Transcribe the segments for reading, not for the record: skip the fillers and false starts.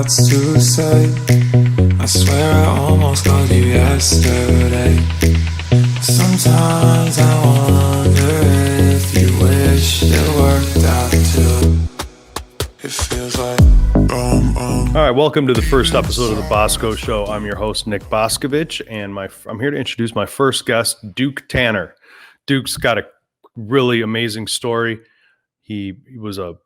words to say. I swear I almost called you yesterday. Sometimes I wonder if you wish it worked out too. It feels like All right, welcome to the first episode of the Bosco Show. I'm your host, Nick Boscovich, and I'm here to introduce my first guest, Duke Tanner. Duke's got a really amazing story. He was a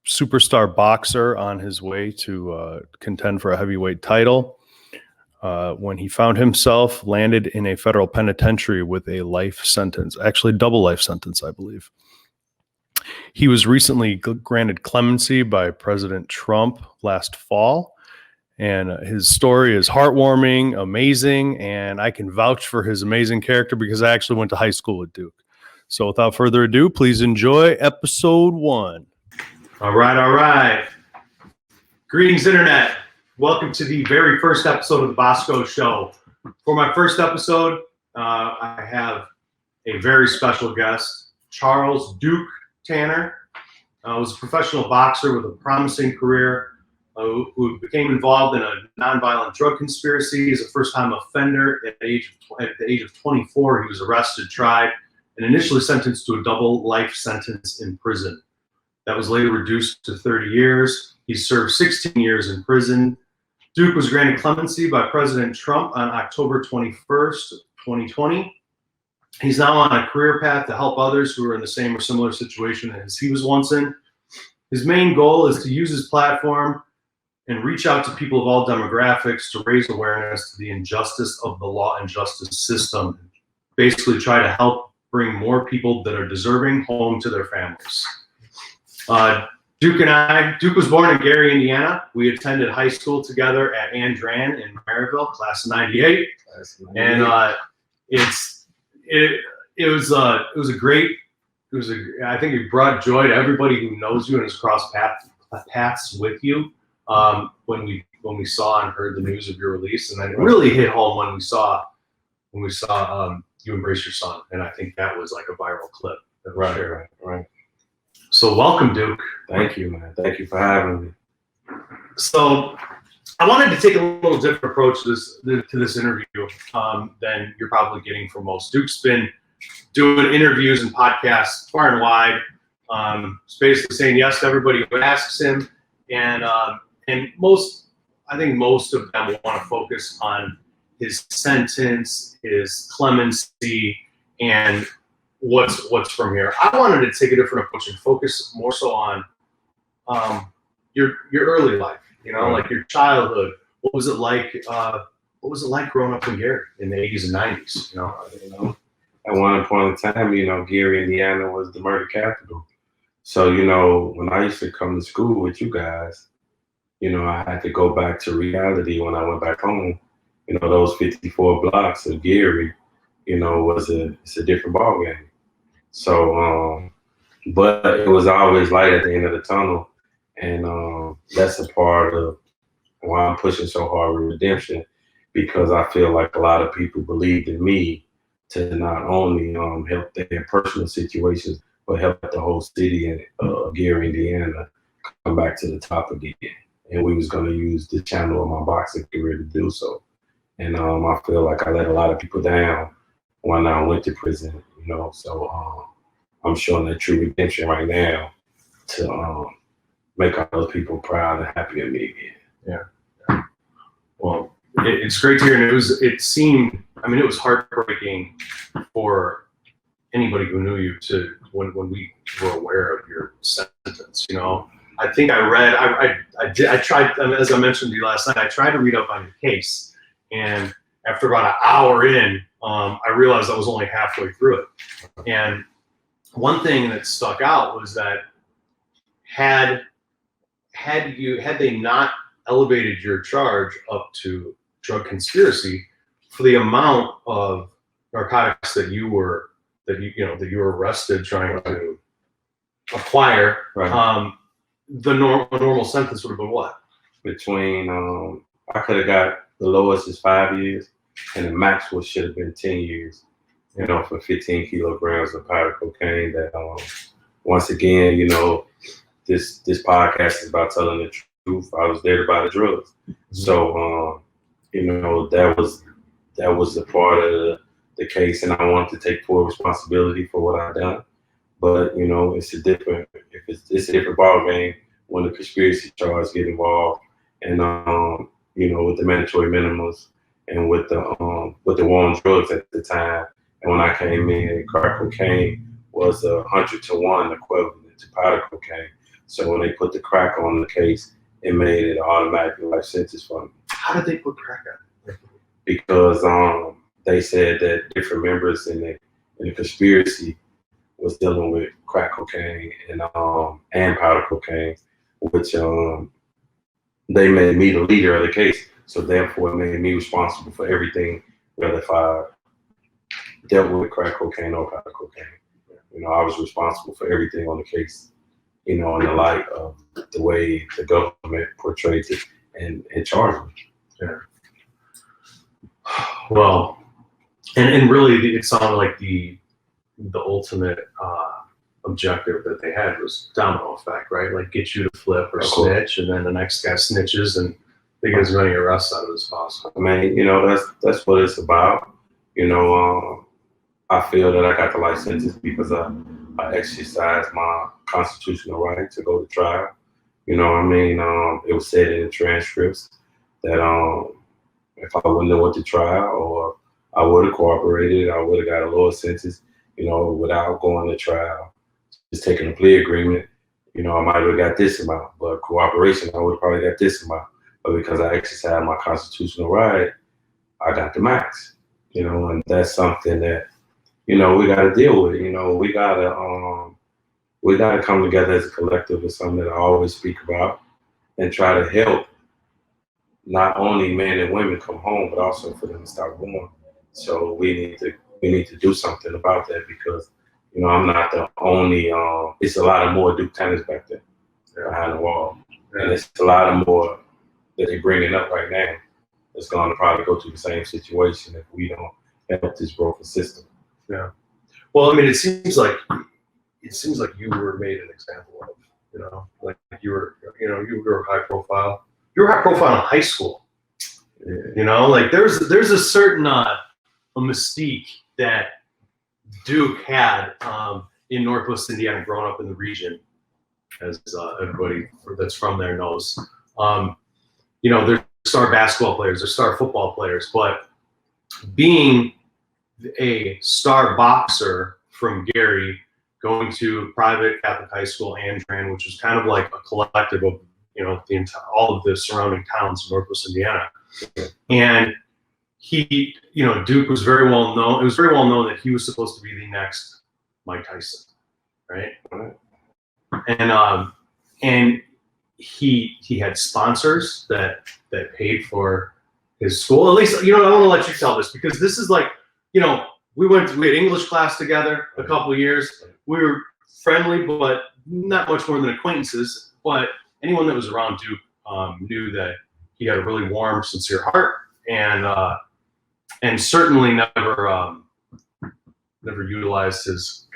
superstar boxer on his way to contend for a heavyweight title. When he found himself landed in a federal penitentiary with a life sentence, actually double life sentence, I believe. He was recently granted clemency by President Trump last fall, and his story is heartwarming, amazing, and I can vouch for his amazing character because I actually went to high school with Duke. So without further ado, please enjoy episode 1. All right. Greetings, Internet. Welcome to the very first episode of the Bosco Show. For my first episode, I have a very special guest, Charles Duke Tanner. Was a professional boxer with a promising career who became involved in a nonviolent drug conspiracy as a first-time offender. At the age of 24, he was arrested, tried, and initially sentenced to a double life sentence in prison. That was later reduced to 30 years. He served 16 years in prison. Duke was granted clemency by President Trump on October 21st, 2020. He's now on a career path to help others who are in the same or similar situation as he was once in. His main goal is to use his platform and reach out to people of all demographics to raise awareness to the injustice of the law and justice system. Basically try to help bring more people that are deserving home to their families. Duke was born in Gary, Indiana. We attended high school together at Andran in Maryville, class of '98. And I think it brought joy to everybody who knows you and has crossed paths with you when we saw and heard the news of your release, and then it really hit home when we saw you embrace your son, and I think that was like a viral clip. Right. So welcome, Duke. Thank you, man. Thank you for having me. So I wanted to take a little different approach to this interview than you're probably getting from most. Duke's been doing interviews and podcasts far and wide. He's basically saying yes to everybody who asks him, and I think most of them want to focus on his sentence, his clemency, and what's from here. I wanted to take a different approach and focus more so on your early life. Like your childhood. What was it like? What was it like growing up in Gary in the 80s and 90s? At one point in time, Gary, Indiana was the murder capital. So, when I used to come to school with you guys, I had to go back to reality when I went back home. Those 54 blocks of Gary, it's a different ballgame. So, but it was always light at the end of the tunnel. And that's a part of why I'm pushing so hard with redemption, because I feel like a lot of people believed in me to not only help their personal situations, but help the whole city of Gary, Indiana, come back to the top again. And we was going to use the channel of my boxing career to do so. And I feel like I let a lot of people down when I went to prison, So I'm showing that true redemption right now to make all those people proud and happy of me again. Yeah. Well, it's great to hear. And it was heartbreaking for anybody who knew you when we were aware of your sentence. I think I tried, as I mentioned to you last night, I tried to read up on your case, and after about an hour in, I realized I was only halfway through it. And one thing that stuck out was that had they not elevated your charge up to drug conspiracy, for the amount of narcotics that you were arrested trying to acquire, right. The normal sentence would have been what? Between I could have got the lowest is 5 years, and the max should have been 10 years. For 15 kilograms of powder cocaine. That once again, this podcast is about telling the youth. I was there to buy the drugs. So, you know, that was a part of the case, and I wanted to take full responsibility for what I done. But you know, it's a different ball game when the conspiracy charge get involved, and you know, with the mandatory minimums and with the war on drugs at the time. And when I came in, crack cocaine was 100-to-1 equivalent to powder cocaine. So when they put the crack on the case, it made it automatically life sentence for me. How did they put crack on? Because they said that different members in the conspiracy was dealing with crack cocaine and powder cocaine, which they made me the leader of the case. So therefore, it made me responsible for everything, whether if I dealt with crack cocaine or powder cocaine. You know, I was responsible for everything on the case. You know, in the light of the way the government portrayed it and charged me. Yeah. Well, and really, it sounded like the ultimate objective that they had was domino effect, right? Like get you to flip or snitch, and then the next guy snitches, and they get as many arrests out of it as possible. I mean, you know, that's what it's about. You know, I feel that I got the life sentence because I exercised my constitutional right to go to trial. You know what I mean? It was said in the transcripts that if I wouldn't have went to trial or I would have cooperated, I would have got a lower sentence, you know, without going to trial. Just taking a plea agreement, you know, I might have got this amount, but cooperation, I would have probably got this amount. But because I exercised my constitutional right, I got the max, you know, and that's something that, you know, we got to deal with. You know, we got to come together as a collective. Is something that I always speak about, and try to help not only men and women come home, but also for them to stop going. So we need to do something about that because, you know, I'm not the only. It's a lot of more Duke tenants back there behind the wall, and it's a lot of more that they're bringing up right now. It's going to probably go through the same situation if we don't help this broken system. Yeah. Well, I mean, it seems like you were made an example of. You know, like you were high profile. You were high profile in high school. Yeah. You know, like there's a certain a mystique that Duke had in Northwest Indiana, growing up in the region, as everybody that's from there knows. You know, they're star basketball players, they're star football players, but being a star boxer from Gary, going to private Catholic high school, Andran, which was kind of like a collective of, you know, all of the surrounding towns of Northwest Indiana. And he, you know, Duke was very well known. It was very well known that he was supposed to be the next Mike Tyson, right? And he had sponsors that paid for his school. At least, you know, I want to let you tell this because this is like, you know, we had English class together a couple of years. We were friendly, but not much more than acquaintances. But anyone that was around Duke knew that he had a really warm, sincere heart, and certainly never utilized his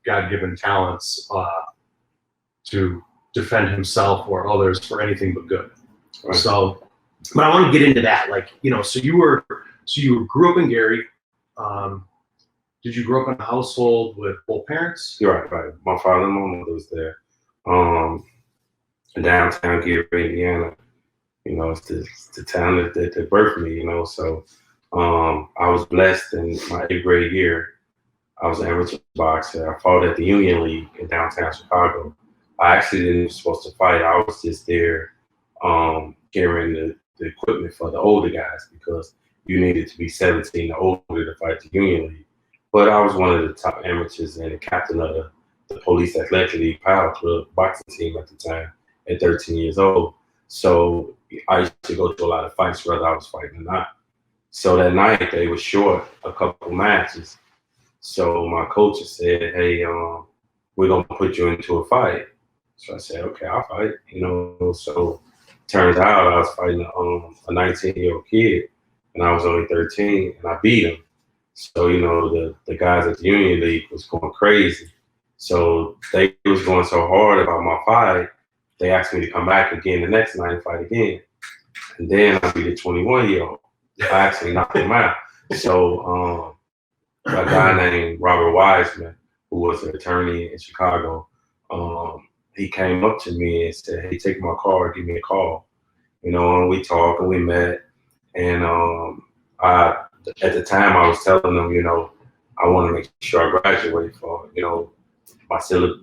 God-given talents to defend himself or others for anything but good. Right. So, but I want to get into that. Like, you know, so you grew up in Gary. Did you grow up in a household with both parents? You're right. My father and my mother was there. In downtown Gary, Indiana. You know, it's the town that birthed me, you know. So I was blessed in my 8th grade year. I was an amateur boxer. I fought at the Union League in downtown Chicago. I actually didn't supposed to fight. I was just there carrying the equipment for the older guys because you needed to be 17 or older to fight the Union League. But I was one of the top amateurs and the captain of the Police Athletic League Power Club boxing team at the time at 13 years old. So I used to go to a lot of fights whether I was fighting or not. So that night they were short a couple matches. So my coach said, hey, we're going to put you into a fight. So I said, okay, I'll fight. You know, so turns out I was fighting a 19-year-old kid and I was only 13 and I beat him. So, you know, the guys at the Union League was going crazy. So they was going so hard about my fight they asked me to come back again the next night and fight again. And then I beat a 21-year-old. I actually knocked him out. So a guy named Robert Wiseman, who was an attorney in Chicago, he came up to me and said, "Hey, take my car, give me a call." You know, and we talked and we met. And at the time I was telling them, you know, I want to make sure I graduate for, you know,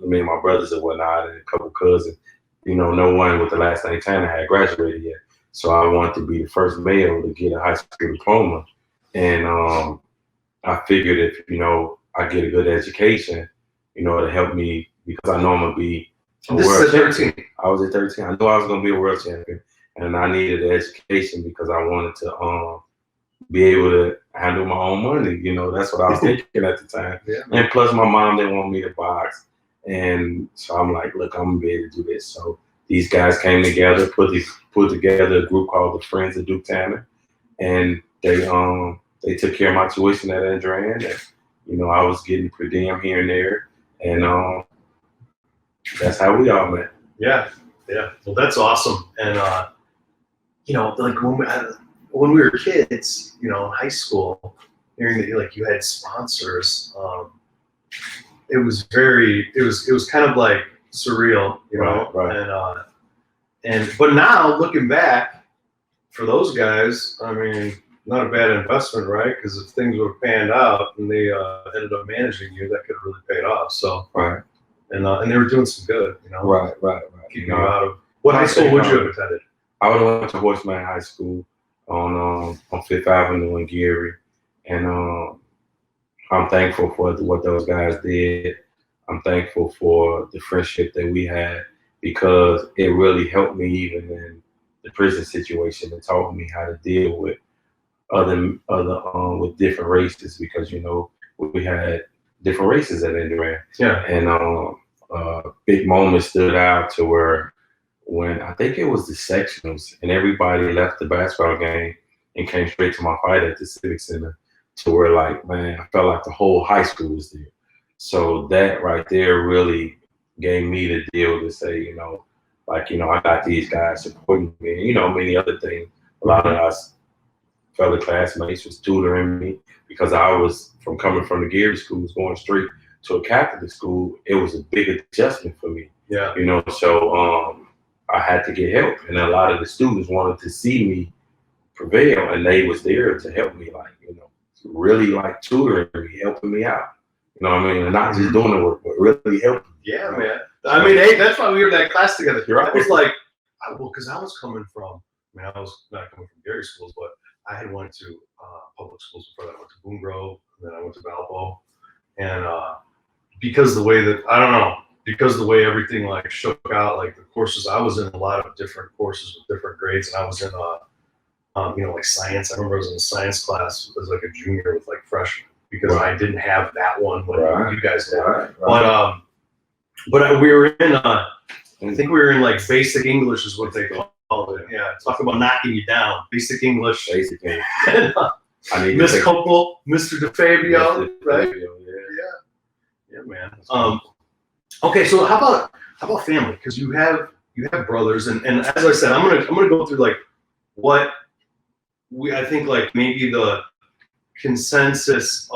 me and my brothers and whatnot, and a couple cousins. You know, no one with the last name Tanner had graduated yet. So I wanted to be the first male to get a high school diploma. And I figured if, you know, I get a good education, you know, it'll help me because I know I'm going to be a world champion. I was at 13. I knew I was going to be a world champion. And I needed an education because I wanted to be able to handle my own money. You know, that's what I was thinking at the time. Yeah. And plus my mom didn't want me to box. And so I'm like, look, I'm going to be able to do this. So these guys came together, put together a group called the Friends of Duke Tanner. And they took care of my tuition at Andrean. And, you know, I was getting per diem here and there. And that's how we all met. Yeah. Yeah. Well, that's awesome. And, you know, like when we were kids, you know, in high school, hearing that like you had sponsors, it was kind of like surreal, you know. Right. But now looking back, for those guys, I mean, not a bad investment, right? Because if things were panned out and they ended up managing you, that could have really paid off. So right. And they were doing some good, you know. Right. Keeping you out of what high school would you have attended? I would have went to Horseman High School on Fifth Avenue in Gary, and I'm thankful for what those guys did. I'm thankful for the friendship that we had because it really helped me even in the prison situation and taught me how to deal with other with different races because you know we had different races at Andrean. Yeah. And big moment stood out to where when I think it was the sectionals and everybody left the basketball game and came straight to my fight at the Civic Center to where like, man, I felt like the whole high school was there. So that right there really gave me the deal to say, you know, like, you know, I got these guys supporting me and, you know, many other things. A lot of us fellow classmates was tutoring me because I was coming from the Gary schools going straight to a Catholic school. It was a big adjustment for me. Yeah. You know, so I had to get help, and a lot of the students wanted to see me prevail, and they was there to help me, like, you know, really like tutoring me, helping me out. You know what I mean? And not just doing the work, but really helping. Yeah, man. I mean, hey, that's why we were in that class together. Right. I was like, well, because I was coming from, I was not coming from Gary schools, but I had went to public schools before that. I went to Boone Grove, and then I went to Valpo. And because the way everything like shook out, like the courses, I was in a lot of different courses with different grades, and I was in you know, like science. I remember I was in a science class as like a junior with like freshmen because I didn't have that one when you guys did. Right. But we were in I think we were in like basic English is what they call it. Yeah, talk about knocking you down. Basic English. Basic English. Miss Copel, Mr. DeFabio, right? Yeah, man. Okay, so how about family? Because you have brothers, and as I said, I'm gonna go through like what I think like maybe the consensus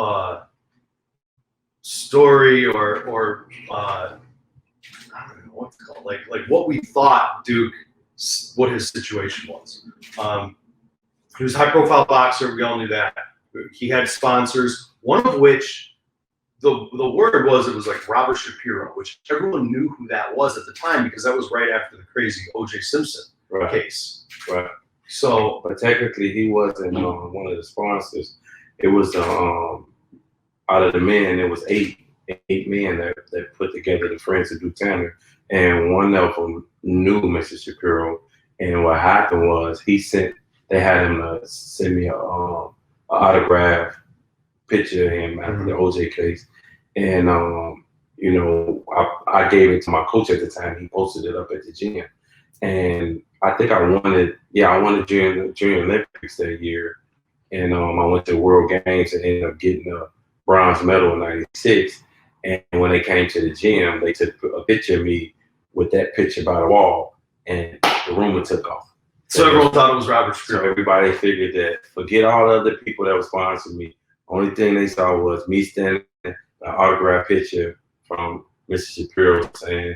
story or I don't know what to call it, like what we thought Duke, what his situation was. He was a high profile boxer. We all knew that. He had sponsors, one of which the word was it was like Robert Shapiro, which everyone knew who that was at the time because that was right after the crazy O.J. Simpson case. Right. So, but technically he wasn't one of the sponsors. It was out of the men, it was eight men that put together the Friends of Duke Tanner, and one of them knew Mr. Shapiro. And what happened was they had him send me an autograph picture of him after the OJ case, and you know, I gave it to my coach at the time. He posted it up at the gym, and I think I won it Junior Olympics that year, and I went to World Games and ended up getting a bronze medal in '96. And when they came to the gym, they took a picture of me with that picture by the wall, and the rumor took off. So everyone thought it was Robert Shapiro. So everybody figured that forget all the other people that was sponsoring me. Only thing they saw was me standing an autographed picture from Mr. Shapiro saying,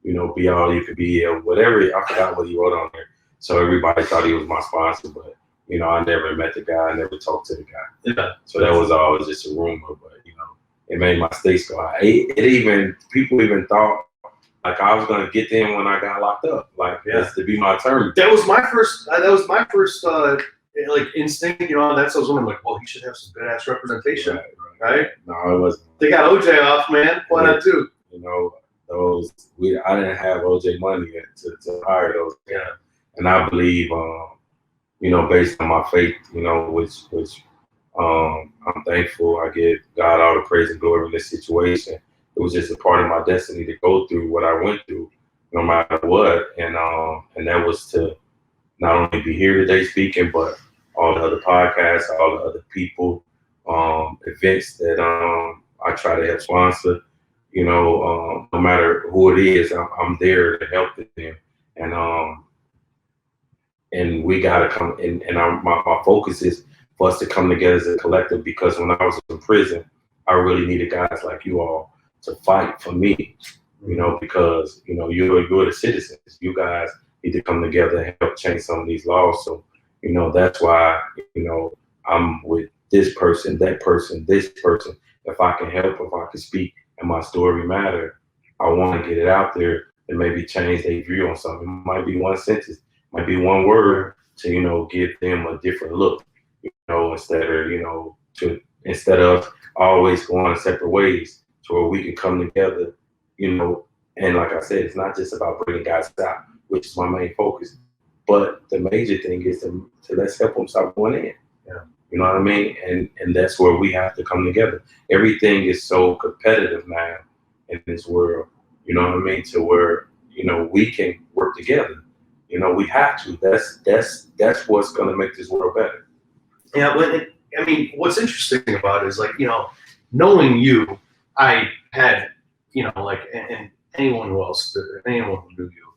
you know, be all you could be, or whatever. I forgot what he wrote on there. So everybody thought he was my sponsor, but you know, I never met the guy, I never talked to the guy. Yeah. So that was always just a rumor, but you know, it made my stakes go high. People even thought like I was gonna get them when I got locked up, like just to be my attorney. That was my first. Like instinct, you know. That's what I was wondering. Like, oh, he should have some good ass representation, right? No, it wasn't. They got OJ off, man. Why not too? You know, I didn't have OJ money yet to hire those. Yeah. And I believe, you know, based on my faith, you know, which I'm thankful. I give God all the praise and glory in this situation. It was just a part of my destiny to go through what I went through, no matter what. And that was to not only be here today speaking, but all the other podcasts, all the other people, events that I try to help sponsor. You know, no matter who it is, I'm there to help them. And we gotta come. And my focus is for us to come together as a collective, because when I was in prison, I really needed guys like you all to fight for me. You know, because you know you're the citizens. You guys need to come together and help change some of these laws. So, you know, that's why, you know, I'm with this person, that person, this person. If I can help, if I can speak and my story matter, I want to get it out there and maybe change their view on something. It might be one sentence, might be one word to, you know, give them a different look, you know, instead of always going separate ways, to where we can come together, you know. And like I said, it's not just about bringing guys out, which is my main focus. But the major thing is to let's help them stop going in. Yeah. You know what I mean? And that's where we have to come together. Everything is so competitive now in this world, you know what I mean? To where, you know, we can work together. You know, we have to. That's what's gonna make this world better. Yeah, but I mean, what's interesting about it is, like, you know, knowing you, I had, you know, like, and anyone who knew you,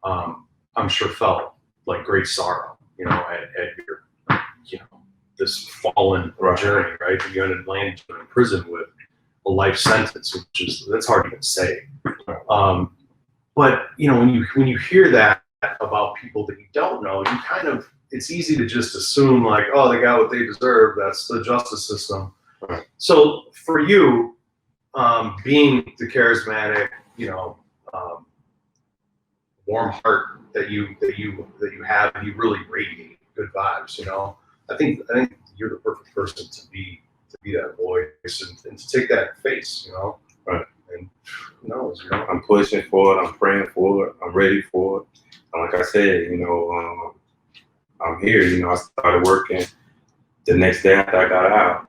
I'm sure felt like great sorrow, you know, at your, you know, this fallen journey, right? You ended up landing in prison with a life sentence, that's hard to even say. But you know, when you hear that about people that you don't know, you kind of, it's easy to just assume like, oh, they got what they deserve. That's the justice system. Right. So for you, being the charismatic, you know, warm heart that you have, and you really radiate good vibes. You know, I think you're the perfect person to be that voice and to take that face. You know, right? And who knows? You know, I'm pushing for it. I'm praying for it. I'm ready for it. And like I said, you know, I'm here. You know, I started working the next day after I got out.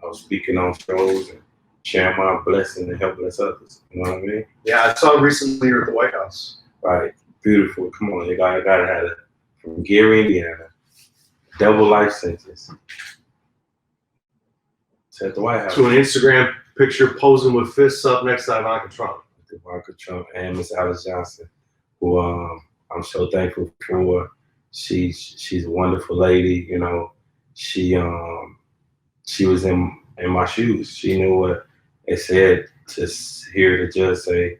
I was speaking on shows and sharing my blessing and help bless others. You know what I mean? Yeah, I saw recently you're at the White House. Right. Beautiful. Come on, you gotta have it. From Gary, Indiana. Double life sentence. It's at the White House. So an Instagram picture posing with fists up next to Ivanka Trump. Ivanka Trump and Miss Alice Johnson, who I'm so thankful for. She's a wonderful lady. You know, she was in my shoes. She knew what it said to hear the judge say,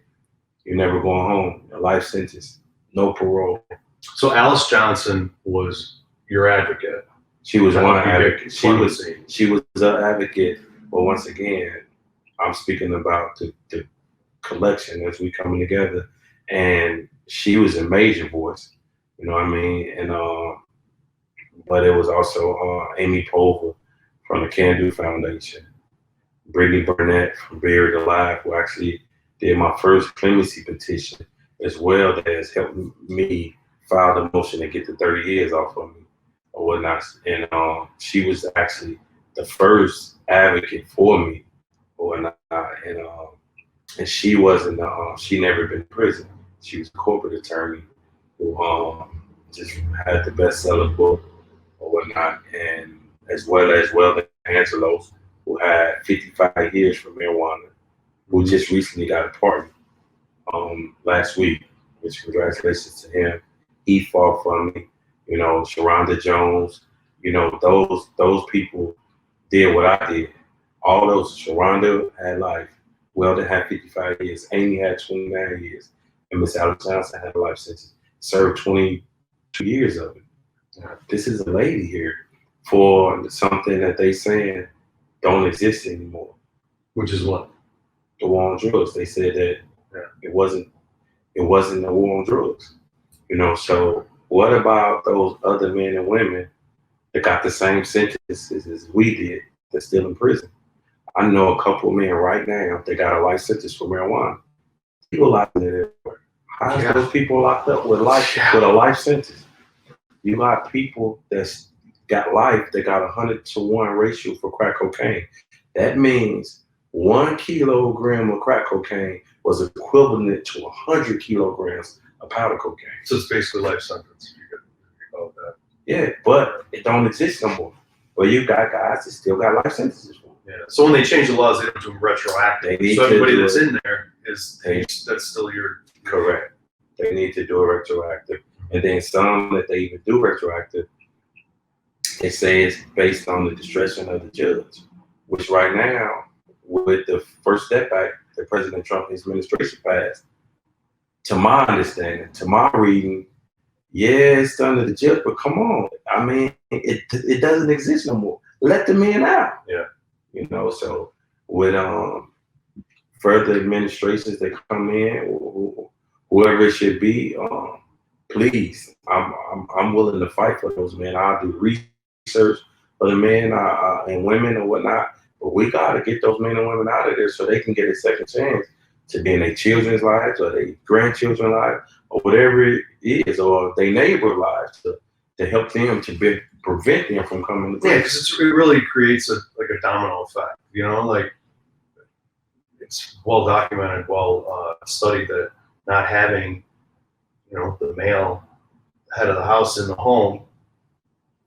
"You're never going home. A life sentence, no parole." So Alice Johnson was your advocate. She was one advocate. She was an advocate. But once again, I'm speaking about the collection as we coming together, and she was a major voice. You know what I mean? And but it was also Amy Pover from the Can Do Foundation, Brittany Burnett from Buried Alive, who actually did my first clemency petition, as well as helped me file the motion to get the 30 years off of me or whatnot. And she was actually the first advocate for me or whatnot. And she wasn't, she never been in prison. She was a corporate attorney who just had the bestseller book or whatnot. And as well as Angelo, who had 55 years for marijuana, who just recently got a pardon last week. which congratulations to him. He fought for me. You know, Sharonda Jones. You know, those people did what I did. All those. Sharonda had life. Weldon had 55 years. Amy had 29 years. And Miss Alex Johnson had a life sentence. Served 22 years of it. Now, this is a lady here for something that they saying don't exist anymore. Which is what? The war on drugs. They said that it wasn't a war on drugs. You know, so what about those other men and women that got the same sentences as we did that's still in prison? I know a couple of men right now that got a life sentence for marijuana. People locked in there. How is those people locked up with a life sentence? You got people that's got life that got 100-to-1 ratio for crack cocaine. That means 1 kilogram of crack cocaine was equivalent to 100 kilograms of powder cocaine. So it's basically life sentence. You call that. Yeah, but it don't exist no more. But you got guys that still got life sentences for. Yeah. So when they change the laws, they don't do them retroactive. So everybody that's in there that's still your. Correct. They need to do it retroactive. And then some that they even do retroactive, they say it's based on the discretion of the judge, which right now, with the First Step Act that President Trump and his administration passed, to my understanding, to my reading, yeah, it's under the judge, but come on. I mean, it doesn't exist no more. Let the men out. Yeah. You know, so with further administrations that come in, whoever it should be, please, I'm willing to fight for those men. I'll do research for the men and women and whatnot. But we got to get those men and women out of there so they can get a second chance to be in their children's lives or their grandchildren's lives or whatever it is, or their neighbor lives to help them to prevent them from coming to prison. Yeah, because it really creates a domino effect. You know, like it's well documented, well studied that not having, you know, the male head of the house in the home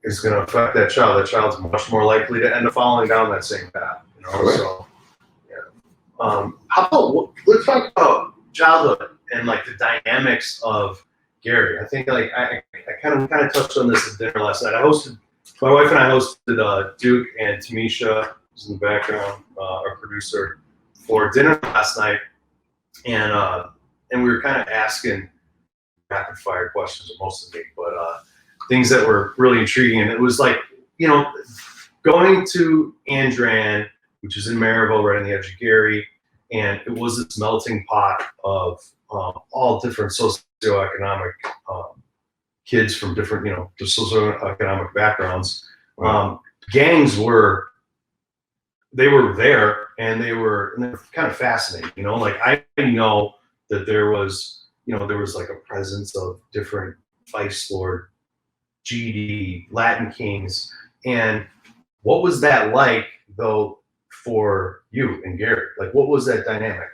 is going to affect that child. That child's much more likely to end up falling down that same path. You know, Correct. So yeah. How about let's talk about childhood and like the dynamics of Gary. I think like I kind of touched on this at dinner last night. My wife and I hosted Duke and Tamisha, who's in the background, our producer, for dinner last night, and we were kind of asking rapid fire questions, or most of me, but things that were really intriguing. And it was like, you know, going to Andran, which is in Maryville, right on the edge of Gary, and it was this melting pot of all different socioeconomic kids from different, you know, socioeconomic backgrounds. Wow. Gangs were there, and they were kind of fascinating. You know, like I know that there was like a presence of different Vice Lord, GD, Latin Kings, and what was that like though for you and Gary? Like, what was that dynamic?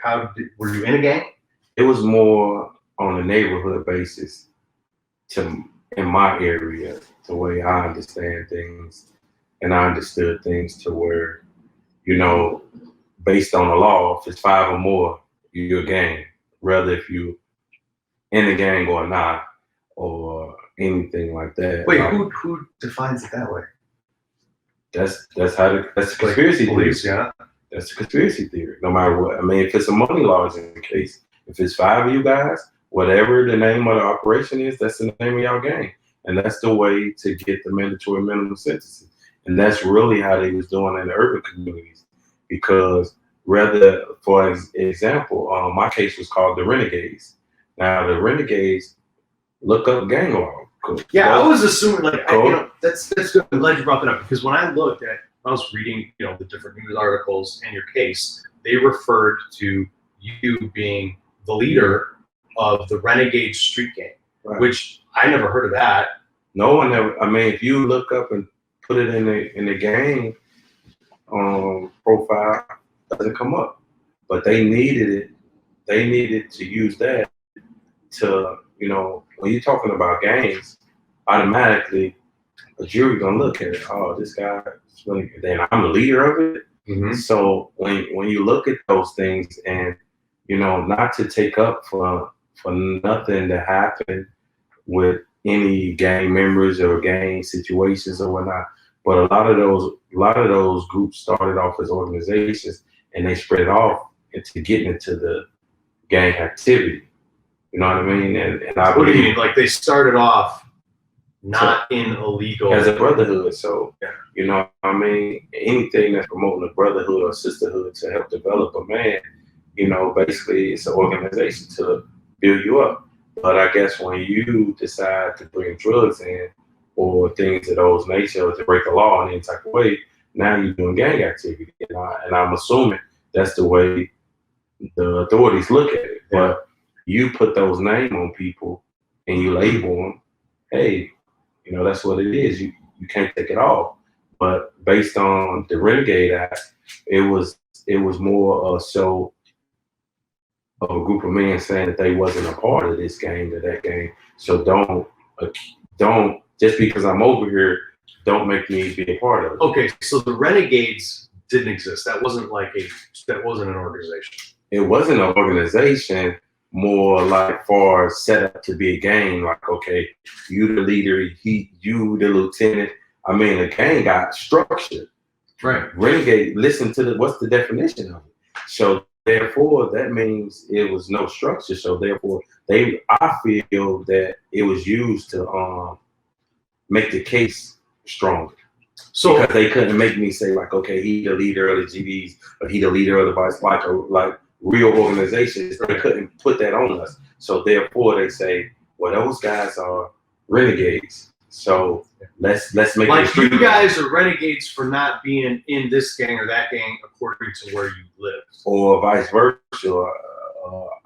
Were you in a gang? It was more on a neighborhood basis in my area, the way I understand things, and I understood things to where, you know, based on the law, if it's 5 or more, you're a gang, whether if you in a gang or not, or anything like that. Wait, who defines it that way? That's the conspiracy theory. Yeah. That's the conspiracy theory. No matter what, I mean, if it's a money laundering case, if it's 5 of you guys, whatever the name of the operation is, that's the name of y'all gang, and that's the way to get the mandatory minimum sentences. And that's really how they was doing in the urban communities, because for example, my case was called the Renegades. Now the Renegades, look up gang law. Yeah, I was assuming that's good. I'm glad you brought that up, because when I was reading, you know, the different news articles in your case, they referred to you being the leader of the Renegade Street Gang, right, which I never heard of that. No one ever. I mean, if you look up and put it in the gang profile, it doesn't come up. But they needed it. They needed to use that to, you know, when you're talking about gangs, automatically a jury gonna look at it. Oh, this guy, then I'm the leader of it. Mm-hmm. So when you look at those things, and, you know, not to take up for for nothing to happen with any gang members or gang situations or whatnot. But a lot of those groups started off as organizations, and they spread off into getting into the gang activity. You know what I mean? And I what do you mean? Like they started off not in illegal as a brotherhood. So yeah. You know, I mean, anything that's promoting a brotherhood or sisterhood to help develop a man, you know, basically it's an organization to build you up. But I guess when you decide to bring drugs in or things of those nature to break the law in any type of way, now you're doing gang activity. And I'm assuming that's the way the authorities look at it. Yeah. But you put those names on people and you label them, hey, you know, that's what it is. You can't take it off. But based on the Renegade Act, it was more so of a group of men saying that they wasn't a part of this game or that game. So don't just because I'm over here, don't make me be a part of it. Okay, so the Renegades didn't exist. That wasn't an organization. It wasn't an organization, more like far set up to be a gang. Like, okay, you the leader, you the lieutenant. I mean, the gang got structured. Right. Renegade, listen to what's the definition of it? So therefore, that means it was no structure. So therefore, I feel that it was used to make the case stronger. So because they couldn't make me say like, okay, he the leader of the GDs or he the leader of the vice, like real organizations. They couldn't put that on us. So therefore, they say, well, those guys are renegades. So let's make like you guys are renegades for not being in this gang or that gang according to where you live, or vice versa.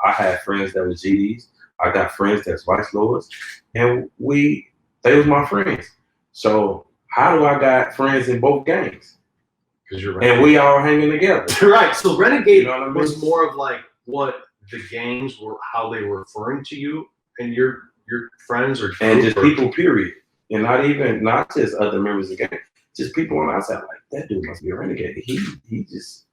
I had friends that were GDs. I got friends that's vice lords, and they was my friends. So how do I got friends in both gangs? Because you're and we all hanging together. Right. So renegade, you know what I mean? Was more of like what the gangs were, how they were referring to you and your friends or and just people, period. And not just other members of the gang, just people on the outside. Like, that dude must be a renegade. He just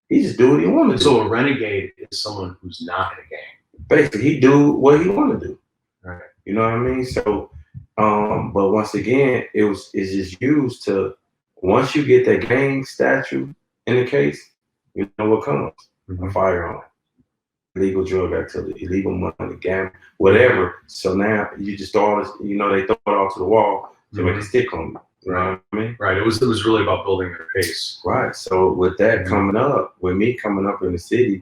do what he want to do. So a renegade is someone who's not in a gang. Basically, he do what he want to do. Right. You know what I mean? So, but once again, it's just used to, once you get that gang statute in the case, you know what comes? Mm-hmm. A firearm, illegal drug activity, illegal money, gambling, whatever. So now you just throw it, they throw it off to the wall to make a stick on you. You know what I mean? Right. It was really about building their case. Right. So with that coming up, with me coming up in the city,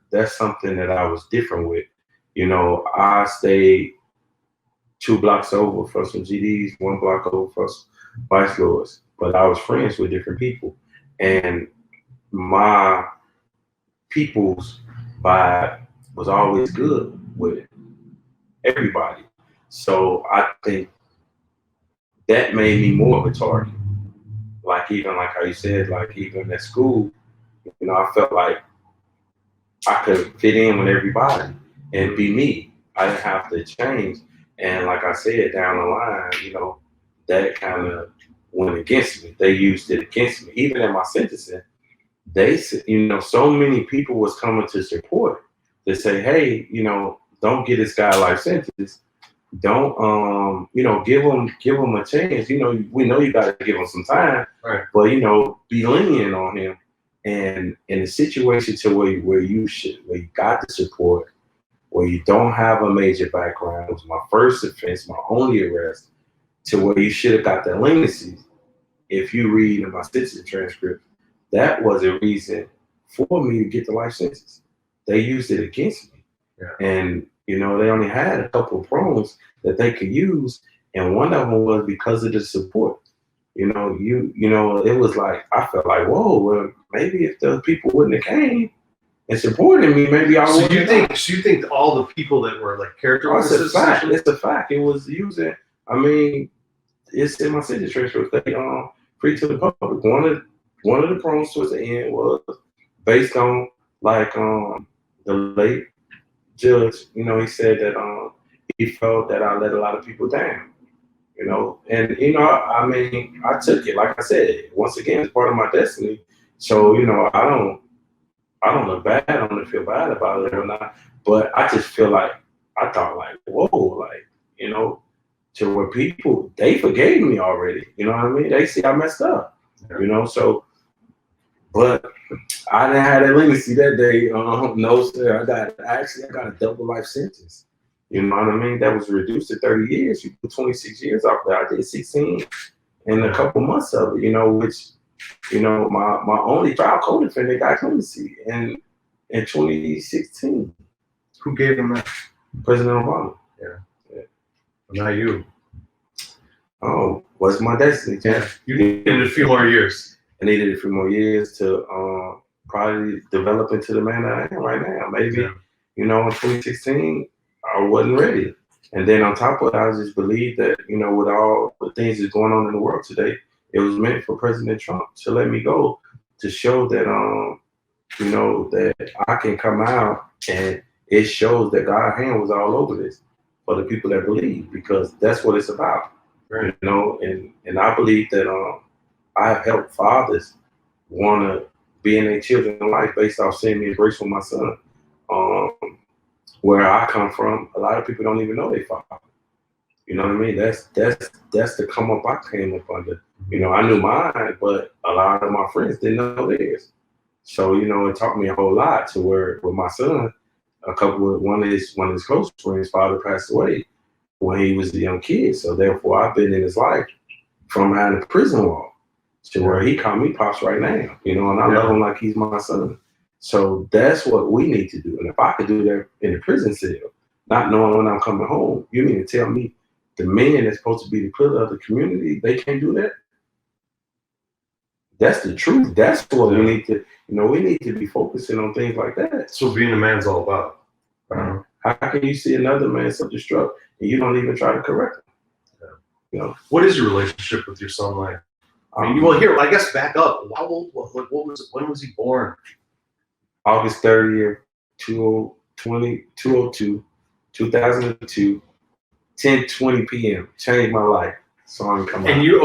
that's something that I was different with. I stayed 2 blocks over from some GDs, 1 block over from some vice lords, but I was friends with different people, and my people's vibe was always good with everybody. So I think that made me more of a target. Like how you said, like even at school, I felt like I could fit in with everybody and be me. I didn't have to change. And like I said, down the line, that kind of went against me. They used it against me. Even in my sentencing, they said, so many people was coming to support. They say, hey, don't get this guy life sentence. Don't, give him a chance. We know you got to give him some time, right? But be lenient on him. And in a situation to where you got the support, where you don't have a major background, it was my first offense, my only arrest, to where you should have got that leniency. If you read in my sentencing transcript, that was a reason for me to get the life sentence. They used it against me. Yeah. And, they only had a couple of prongs that they could use. And one of them was because of the support. It was like, I felt like, whoa, well, maybe if the people wouldn't have came and supported me, maybe I would have. So you think all the people that were like character witnesses? It's a fact. It was using, it's in my city transcript. They free to the public. One of the prongs towards the end was based on the late judge. He said that he felt that I let a lot of people down. And I took it. Like I said, once again, it's part of my destiny. So I I don't look bad. I don't feel bad about it or not. But I just feel like I thought like, whoa, like, you know, to where people they forgave me already. You know what I mean? They see I messed up. Yeah. You know, so but I didn't have that leniency that day. No, sir. I got a double life sentence. You know what I mean? That was reduced to 30 years. You put 26 years off there. I did 16 in a couple months of it, you know, which, you know, my only trial co-defendant got clemency in 2016. Who gave him that? President Obama. Yeah. Not you. Oh, what's my destiny? Yeah. You needed a few more years. I needed a few more years to probably develop into the man that I am right now. Maybe, you know, in 2016, I wasn't ready. And then on top of it, I just believe that, you know, with all the things that's going on in the world today, it was meant for President Trump to let me go, to show that, you know, that I can come out and it shows that God's hand was all over this for the people that believe, because that's what it's about. Right. You know, and I believe that I have helped fathers want to be in their children's life based off seeing me embrace with my son. Where I come from, a lot of people don't even know their father. You know what I mean? That's the come up I came up under. You know, I knew mine, but a lot of my friends didn't know theirs. So, you know, it taught me a whole lot to where with my son, one of his close friends' father passed away when he was a young kid. So therefore I've been in his life from behind the prison wall to where he called me pops right now, you know, and I love him like he's my son. So that's what we need to do. And if I could do that in the prison cell, not knowing when I'm coming home, you mean to tell me the men that's supposed to be the pillar of the community, they can't do that? That's the truth. That's what we need to, you know, we need to be focusing on things like that. That's what being a man's all about. How can you see another man self-destruct and you don't even try to correct him? You know, what is your relationship with your son like? I mean, well, here, I guess back up. How old? When was he born? August 30th, 2002, 10:20 p.m. Changed my life. Song come out. And you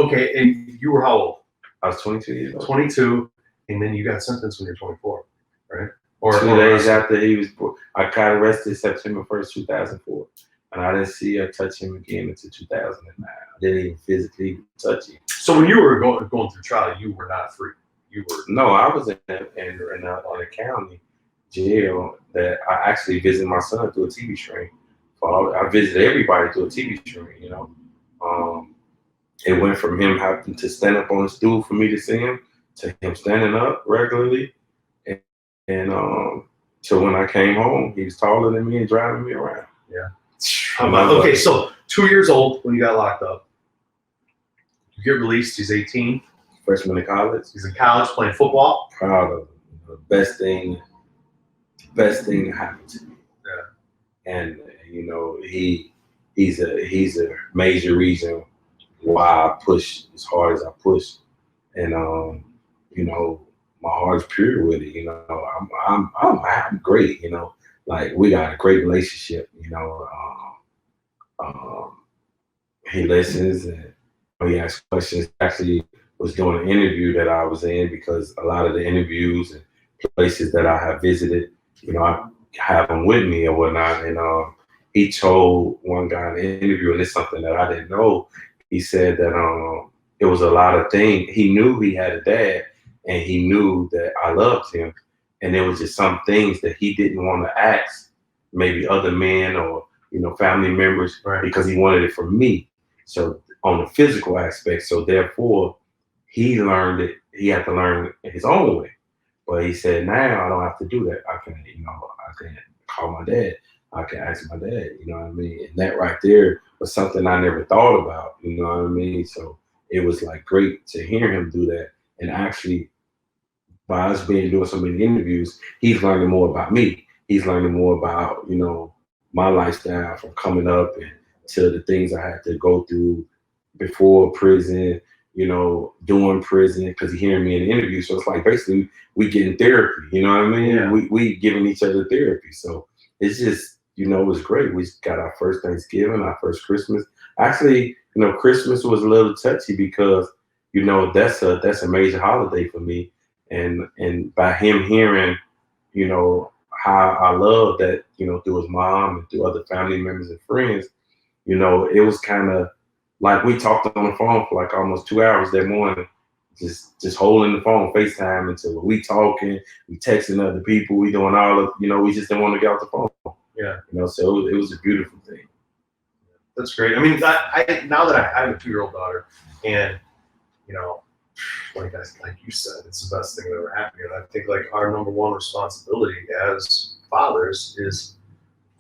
were how old? I was 22 years old. 22, and then you got sentenced when you're 24, right? Or 2 days after he was born. I got arrested September 1st, 2004. And I didn't see or touch him again until 2009. I didn't even physically touch him. So when you were going through trial, you were not free. You were. No, I was in a county jail that I actually visited my son through a TV stream. I visited everybody through a TV stream, you know. It went from him having to stand up on a stool for me to see him to him standing up regularly. And so when I came home, he was taller than me and driving me around. Yeah. Okay, so 2 years old when you got locked up. You get released, he's 18. Freshman in college. He's in college playing football. Proud of him. The best thing that happened to me. Yeah. And you know, he's a major reason why I push as hard as I push. And you know, my heart's pure with it, you know. I'm great, you know. Like we got a great relationship, you know. He listens and he asks questions. Actually was doing an interview that I was in because a lot of the interviews and places that I have visited, you know, I have him with me or whatnot. And he told one guy in the interview, and it's something that I didn't know. He said that it was a lot of things. He knew he had a dad and he knew that I loved him. And there was just some things that he didn't want to ask maybe other men or, you know, family members, right, because he wanted it from me. So on the physical aspect, so therefore he learned it. He had to learn it his own way. But he said, now I don't have to do that. I can, you know, I can call my dad. I can ask my dad, you know what I mean? And that right there was something I never thought about, you know what I mean? So it was like great to hear him do that. And actually, by us doing so many interviews, he's learning more about me. He's learning more about, you know, my lifestyle from coming up and to the things I had to go through before prison, you know, during prison, because he's hearing me in the interview. So it's like basically we getting therapy, you know what I mean? Yeah. We giving each other therapy. So it's just, you know, it was great. We got our first Thanksgiving, our first Christmas. Actually, you know, Christmas was a little touchy because, you know, that's a major holiday for me. And by him hearing you know, how I love that, you know, through his mom and through other family members and friends, you know, it was kind of like we talked on the phone for like almost 2 hours that morning, just holding the phone, FaceTime until we talking, we texting other people, we doing all of, you know, we just didn't want to get off the phone. Yeah. You know, so it was a beautiful thing. That's great. I mean, I now that I have a 2-year-old daughter, and you know, like you said, it's the best thing that ever happened. And I think like our number one responsibility as fathers is,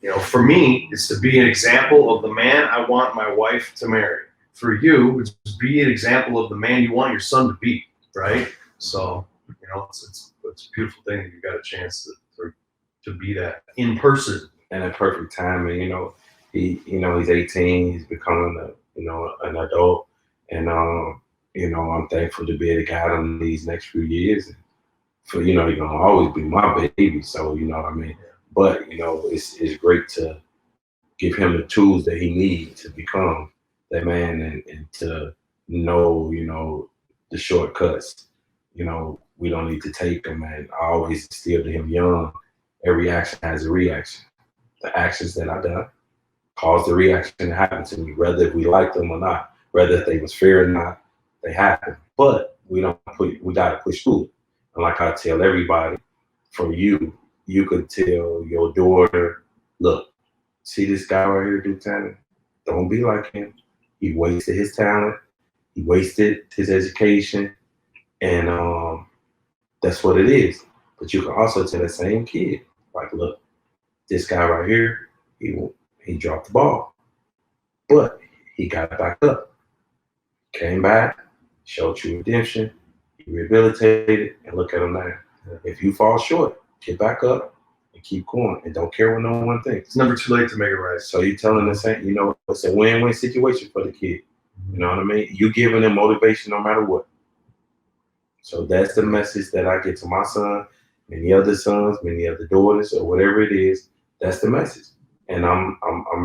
you know, for me, it's to be an example of the man I want my wife to marry. For you, it's to be an example of the man you want your son to be, right? So, you know, it's a beautiful thing that you got a chance to be that in person. And at perfect timing, you know, he's 18, he's becoming an adult, and you know, I'm thankful to be able to guide him these next few years. And for, you know, you're gonna always be my baby, so you know what I mean. But you know, it's great to give him the tools that he needs to become that man, and to know, you know, the shortcuts. You know, we don't need to take them. And I always instill to him young, every action has a reaction. The actions that I done caused the reaction to happen to me, whether we liked them or not, whether if they was fair or not, they happen. But we gotta push through it. And like I tell everybody, for you, you could tell your daughter, look, see this guy right here, Duke Tanner? Don't be like him. He wasted his talent, he wasted his education, and that's what it is. But you can also tell that same kid, like, look, this guy right here, he dropped the ball, but he got back up, came back, showed you redemption, he rehabilitated, and look at him now. If you fall short, get back up and keep going, and don't care what no one thinks. It's never too late to make it right. So you're telling the same, you know, it's a win-win situation for the kid. You know what I mean? You giving them motivation no matter what. So that's the message that I get to my son, many other sons, many other daughters, or whatever it is. That's the message, and I'm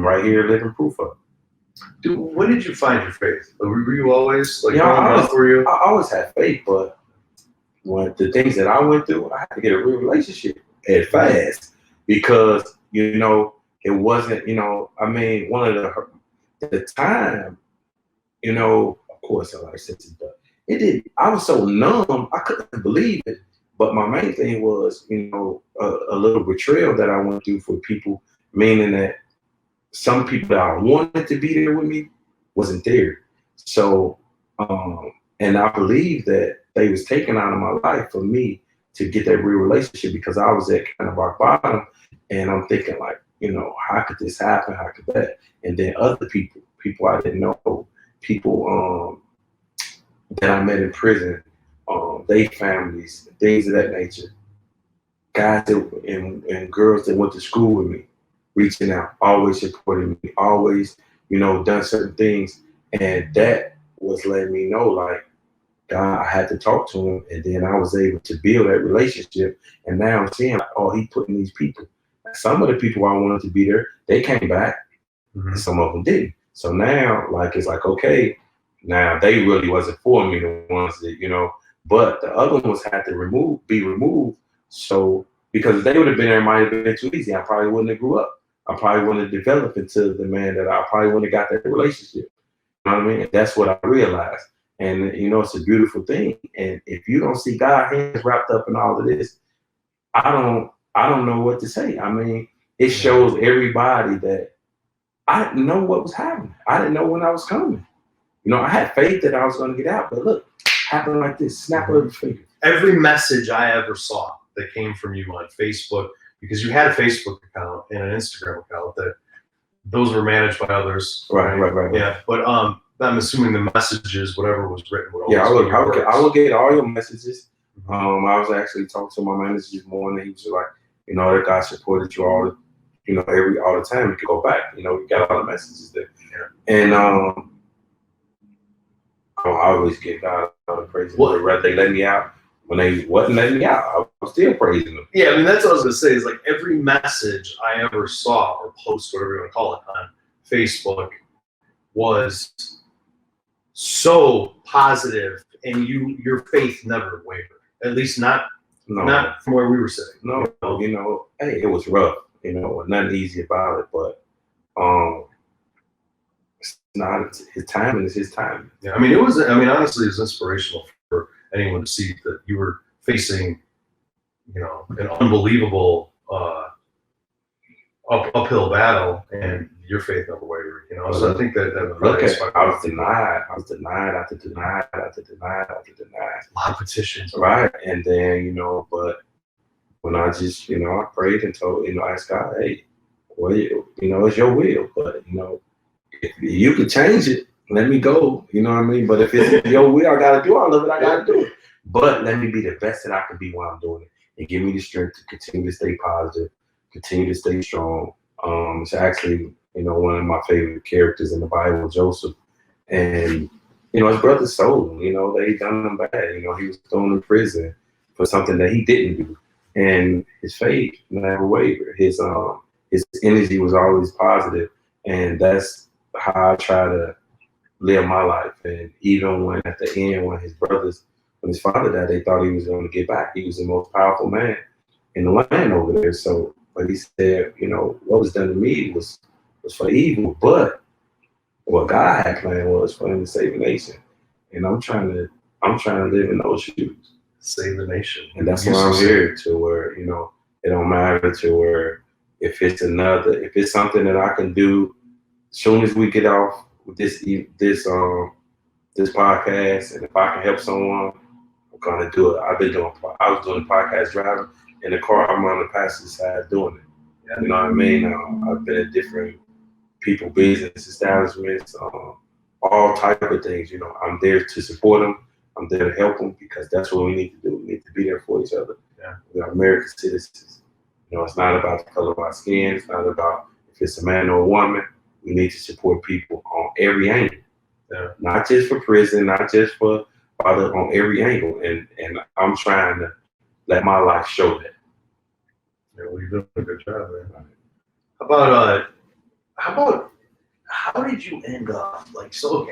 right here living proof of it. Dude, when did you find your faith? Were you always like I always had faith, but when the things that I went through, I had to get a real relationship at fast, because you know it wasn't, you know, I mean, one of the time, you know, of course, a lot of sense, but it did. I was so numb, I couldn't believe it. But my main thing was, you know, a little betrayal that I went through for people, meaning that some people that I wanted to be there with me wasn't there. So, and I believe that they was taken out of my life for me to get that real relationship, because I was at kind of rock bottom, and I'm thinking like, you know, how could this happen? How could that? And then other people I didn't know, people that I met in prison, they families, things of that nature, guys that, and girls that went to school with me, reaching out, always supporting me, always, you know, done certain things. And that was letting me know, like, God, I had to talk to him. And then I was able to build that relationship. And now I'm seeing, like, oh, he putting these people. Some of the people I wanted to be there, they came back, and some of them didn't. So now, like, it's like, okay, now they really wasn't for me, the ones that, you know, but the other ones had to be removed. So, because if they would have been there, it might have been too easy. I probably wouldn't have grew up. I probably wouldn't have developed into the man that I probably wouldn't have got that relationship. You know what I mean? And that's what I realized. And, you know, it's a beautiful thing. And if you don't see God's hands wrapped up in all of this, I don't know what to say. I mean, it shows everybody that I didn't know what was happening. I didn't know when I was coming. You know, I had faith that I was going to get out, but look, happened like this, snap of the finger. Every message I ever saw that came from you on Facebook, because you had a Facebook account and an Instagram account, that those were managed by others. Right. Yeah, but I'm assuming the messages, whatever was written, would always I will get all your messages. I was actually talking to my manager this morning. He was like, you know, that God supported you all the time. You could go back. You know, you got all the messages there. Yeah. And I always give God all the praise. Whether they let me out, when they wasn't letting me out, I was still praising them. Yeah, I mean, that's what I was gonna say, is like every message I ever saw or post, whatever you want to call it, on Facebook was so positive, and your faith never wavered. At least not No, not from where we were sitting. no, you know, hey, it was rough. You know, nothing easy about it, but it's not his timing is his timing. Yeah, I mean, it was. I mean, honestly, it was inspirational for anyone to see that you were facing, you know, an unbelievable uphill battle, and your faith never wavered. You know, so I think that Look probably at, I was denied after denied after denied after denied. a lot of petitions, right? And then, you know, but when I just, you know, I prayed and told, you know, asked God, hey, well, you know, it's your will, but you know, if you could change it, let me go. You know what I mean? But if it's your will, I gotta do all of it. I gotta do it. But let me be the best that I can be while I'm doing it, and give me the strength to continue to stay positive, continue to stay strong. It's actually, you know, one of my favorite characters in the Bible, Joseph, and you know, his brother sold him. You know, they done him bad. You know, he was thrown in prison for something that he didn't do, and his faith never wavered. His energy was always positive, and that's how I try to live my life. And even when at the end, when his father died, they thought he was going to get back. He was the most powerful man in the land over there. So, but he said, you know, what was done to me was for evil, but what God had planned was for him to save the nation. And I'm trying to live in those shoes, save the nation, and that's why I'm here. To where, you know, it don't matter to where if it's something that I can do as soon as we get off with this podcast, and if I can help someone, I'm gonna do it. I was doing podcast driving in the car. I'm on the passenger side doing it. You know what I mean? I've been at different people, business establishments, all type of things. You know, I'm there to support them. I'm there to help them because that's what we need to do. We need to be there for each other. Yeah. We are American citizens. You know, it's not about the color of our skin. It's not about if it's a man or a woman. We need to support people on every angle. Yeah. Not just for prison, not just for other, on every angle. And I'm trying to let my life show that. Yeah, well, you're doing a good job, man. How did you end up so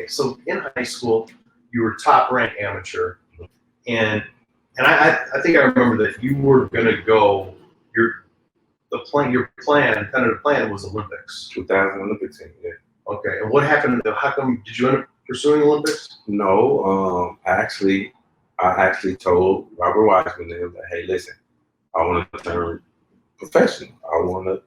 in high school you were top ranked amateur, and I think I remember that you were gonna go your tentative plan was Olympics. 2000 Olympic team, yeah. Okay, and what happened? How come did you end up pursuing Olympics? No, I actually told Robert Wiseman that, hey, listen, I want to turn professional. I want to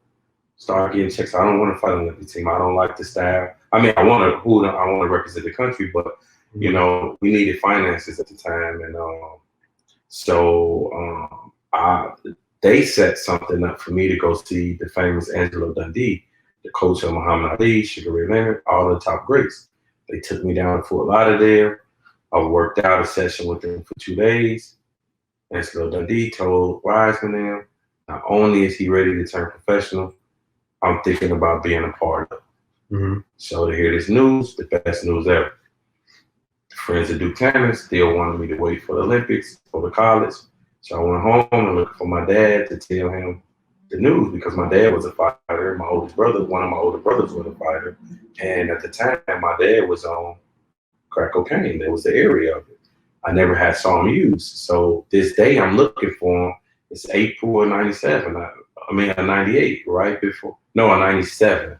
start getting checks. I don't want to fight on the Olympic team. I don't like the style. I mean, I want to represent the country, but you know, we needed finances at the time, and they set something up for me to go see the famous Angelo Dundee, the coach of Muhammad Ali, Sugar Ray Leonard, all the top greats. They took me down to Fort Lauderdale. I worked out a session with them for 2 days. Angelo Dundee told Wiseman, not only is he ready to turn professional, I'm thinking about being a part of it. Mm-hmm. So to hear this news, the best news ever. The friends of Duke Tanner still wanted me to wait for the Olympics, for the college. So I went home and looked for my dad to tell him the news, because my dad was a fighter. One of my older brothers was a fighter. And at the time, my dad was on crack cocaine. That was the area of it. I never had saw him use. So this day I'm looking for him. It's April of 97. 98, right before. No, 97.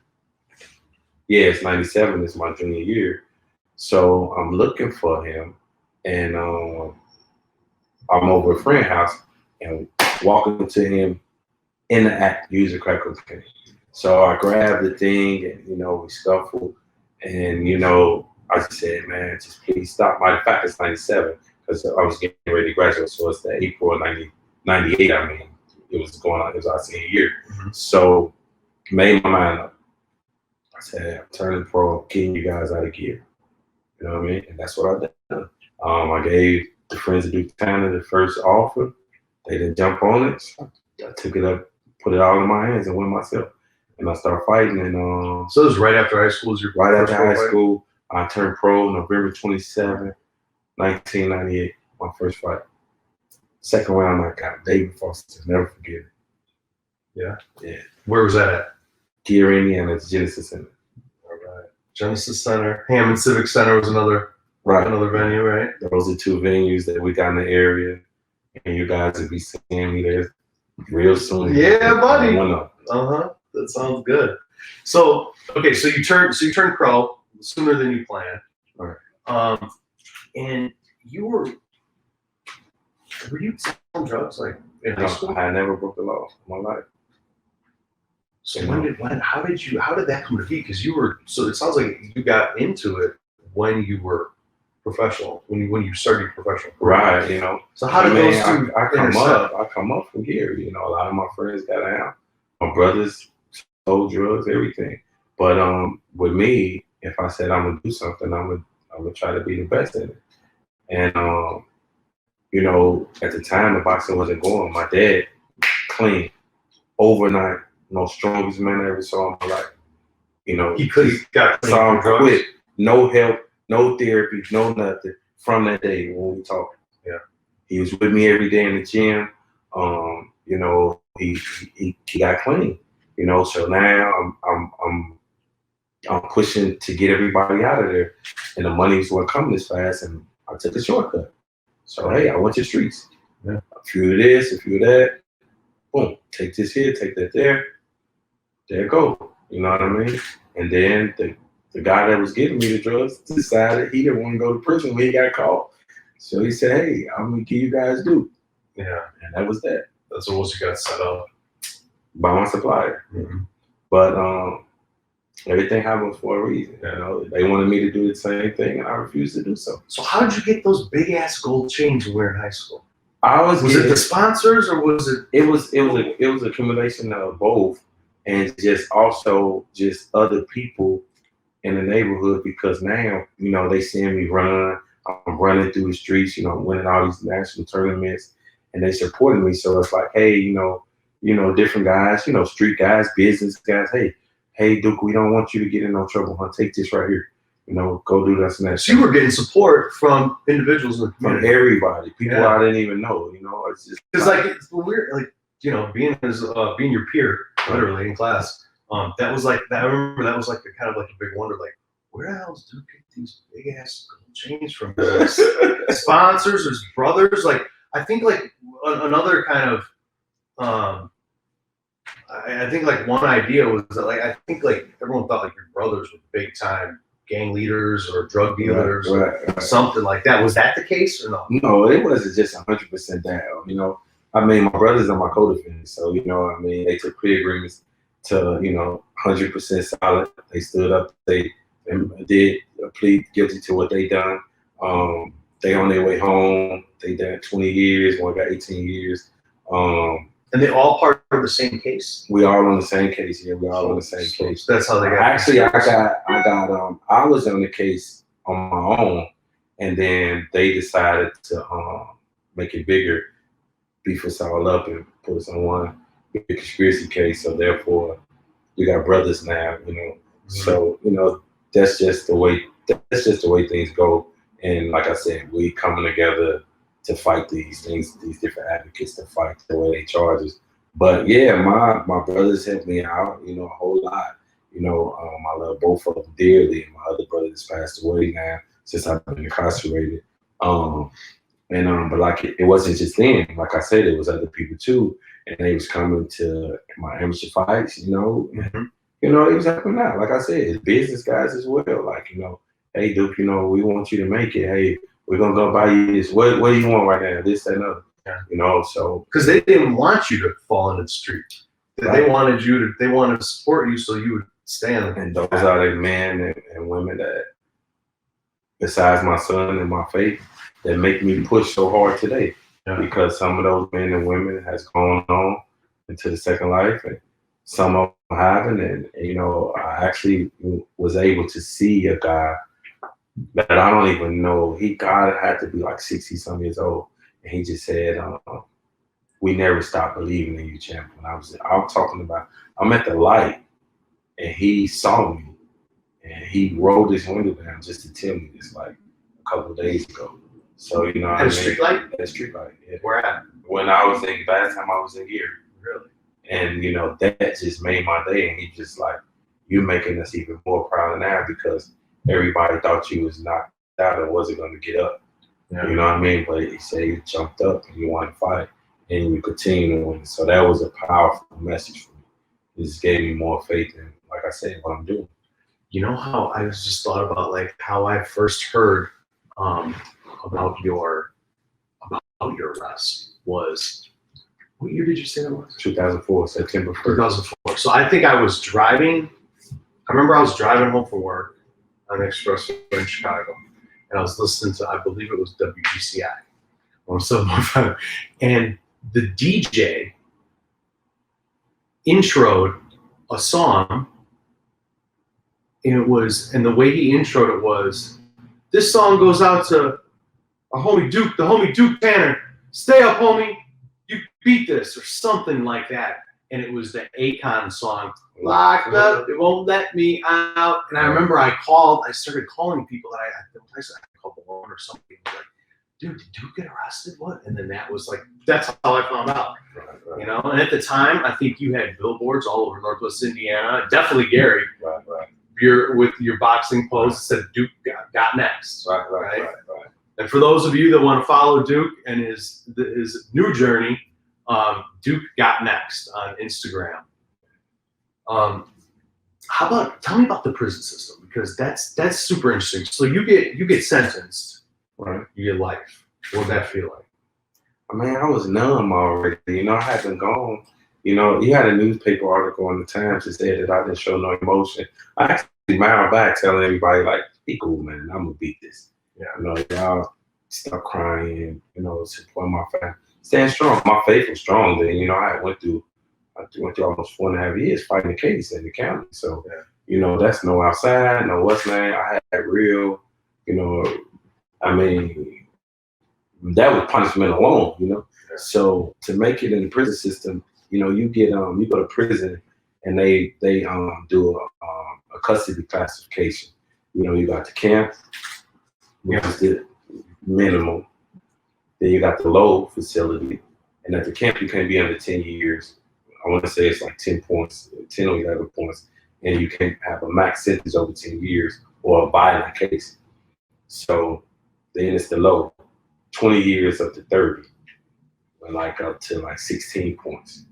Yeah, it's 97. It's my junior year. So I'm looking for him, and I'm over at a friend's house and walking to him in the act using crack cocaine. So I grabbed the thing, and you know, we scuffled, and you know, I just said, man, just please stop. Matter of fact, it's 97 because I was getting ready to graduate, so it's the April of 98. I mean, it was going on. It was our senior year. Mm-hmm. So made my mind up. I said, I'm turning pro, I'm getting you guys out of gear. You know what I mean? And that's what I did. I gave the friends of Duke Tanner the first offer. They didn't jump on it. So I took it up, put it all in my hands, and went myself. And I started fighting. And so it was right after high school. Right after high school, I turned pro November 27, 1998. My first fight. Second round, I got David Foster. Never forget it. Yeah. Yeah. Where was that at? Gear, Indiana, at the Genesis Center. All right. Genesis Center. Hammond Civic Center was another venue, right? Those are two venues that we got in the area. and you guys will be seeing me there real soon. Yeah, buddy. That sounds good. So okay, so you turned pro sooner than you planned. Right. And were you selling drugs like in high school? I never broke the law in my life. So how did that come to be? Because it sounds like you got into it when you were professional, when you started your professional career. Right, you know. So how did those two I come up from here, you know, a lot of my friends got out. My brothers sold drugs, everything. But with me, if I said I'm gonna do something, I'm gonna try to be the best in it. And you know, at the time the boxing wasn't going. My dad clean overnight, strongest man I ever saw in my life. You know, he got clean from drugs. Quit, no help, no therapy, no nothing from that day when we talked. Yeah, he was with me every day in the gym. You know, he got clean. You know, so now I'm pushing to get everybody out of there, and the money's what coming this fast, and I took a shortcut. So hey, I went to the streets. Yeah. A few of this, a few of that. Boom, take this here, take that there. There you go. You know what I mean? And then the guy that was giving me the drugs decided he didn't want to go to prison when he got caught. So he said, hey, I'm going to give you guys due. Yeah. And that was that. That's what you got set up. By my supplier. Mm-hmm. But everything happens for a reason. Yeah. You know, they wanted me to do the same thing, and I refused to do so. So how did you get those big ass gold chains you wear in high school? Was it the sponsors or was it? It was an accumulation of both, and just also just other people in the neighborhood, because now, you know, they seeing me run. I'm running through the streets, you know, winning all these national tournaments, and they supporting me. So it's like, hey, you know, different guys, you know, street guys, business guys. Hey, Duke, we don't want you to get in no trouble, huh? Take this right here. You know, go do this and that. So you were getting support from individuals in the community. From everybody, people I didn't even know. You know, it's just because it's weird, like, you know, being your peer, literally in class. That was like that. I remember that was like a kind of like a big wonder, like, where the hell does Duke get these big ass gold chains from? Sponsors, his brothers. Like, I think like another kind of I think like one idea was that, like, I think like everyone thought like your brothers were big time gang leaders or drug dealers or something like that. Was that the case or no? No, it wasn't just 100% that. You know, I mean, my brothers are my co-defendants, so you know, I mean, they took plea agreements to, you know, 100% solid. They stood up. They did plead guilty to what they done. They on their way home. They done 20 years. One got 18 years. And they all part of the same case? We all on the same case. Yeah, we all on the same case. That's how they got. Actually, I was on the case on my own, and then they decided to make it bigger, beef us all up, and put us on one big conspiracy case. So therefore, we got brothers now. You know, so you know that's just the way things go. And like I said, we coming together to fight these things, these different advocates to fight the way they charge us. But yeah, my brothers helped me out, you know, a whole lot. You know, I love both of them dearly. And my other brother has passed away now since I've been incarcerated. But like it wasn't just them. Like I said, it was other people too, and they was coming to my amateur fights. You know, you know, they was helping out. Like I said, it's business guys as well. Like, you know, hey Duke, you know, we want you to make it. Hey, we're gonna go buy you this. What do you want right now? This, that, and other. Yeah. You know, so because they didn't want you to fall into the street. Right. They wanted to support you so you would stand. And those are the men and women that, besides my son and my faith, that make me push so hard today. Yeah. Because some of those men and women has gone on into the second life, and some of them haven't. And you know, I actually was able to see a guy that I don't even know. God had to be like 60-some years old, and he just said, "We never stopped believing in you, champion." I'm talking about. I'm at the light, and he saw me, and he rolled his window down just to tell me this, like a couple of days ago. So you know, at a street light. At a street light. Yeah. Where at? When I was in, last time I was in gear. Really? And you know, that just made my day. And he just like, you're making us even more proud now because everybody thought you was knocked out and wasn't going to get up. You know what I mean? But he said you jumped up and you wanted to fight and you continue to win. So that was a powerful message for me. It just gave me more faith in, like I said, what I'm doing. You know how I was just thought about like how I first heard about your arrest was, what year did you say that was? 2004, September 1st. 2004. So I think I was driving. I remember I was driving home from work on the expressway in Chicago, and I was listening to, I believe it was WGCI on 7.5, and the DJ introed a song, and the way he introed it was, this song goes out to our homie Duke, the homie Duke Tanner. Stay up, homie. You beat this, or something like that. And it was the Akon song, Locked Up, It Won't Let Me Out. And I remember I started calling people that I called Malone or something. Like, dude, did Duke get arrested? What? And then that was like, that's how I found out. Right. You know, and at the time, I think you had billboards all over Northwest Indiana. Definitely Gary. Right. With your boxing post that said Duke got next. Right. And for those of you that want to follow Duke and his new journey, Duke got next on Instagram. Tell me about the prison system, because that's super interesting. So you get sentenced, Right. you get life. What would that feel like? I mean, I was numb already. You know, I had been gone. You know, he had a newspaper article in the Times that said that I didn't show no emotion. I actually mailed back telling everybody, like, be cool, man. I'm going to beat this. Yeah. You know, y'all stop crying, you know, support my family. Stand strong. My faith was strong then. You know, I went through almost 4.5 years fighting the case in the county. So, you know, that's no outside, no what's name. I had real, you know, I mean, that was punishment alone, you know. So to make it in the prison system, you know, you go to prison and they do a custody classification. You know, you got the camp, which is the minimum. Then you got the low facility, and at the camp you can't be under 10 years. I want to say it's like 10 points, 10 or 11 points, and you can't have a max sentence over 10 years or a violent case. So then it's the low, 20 years up to 30, like up to like 16 points.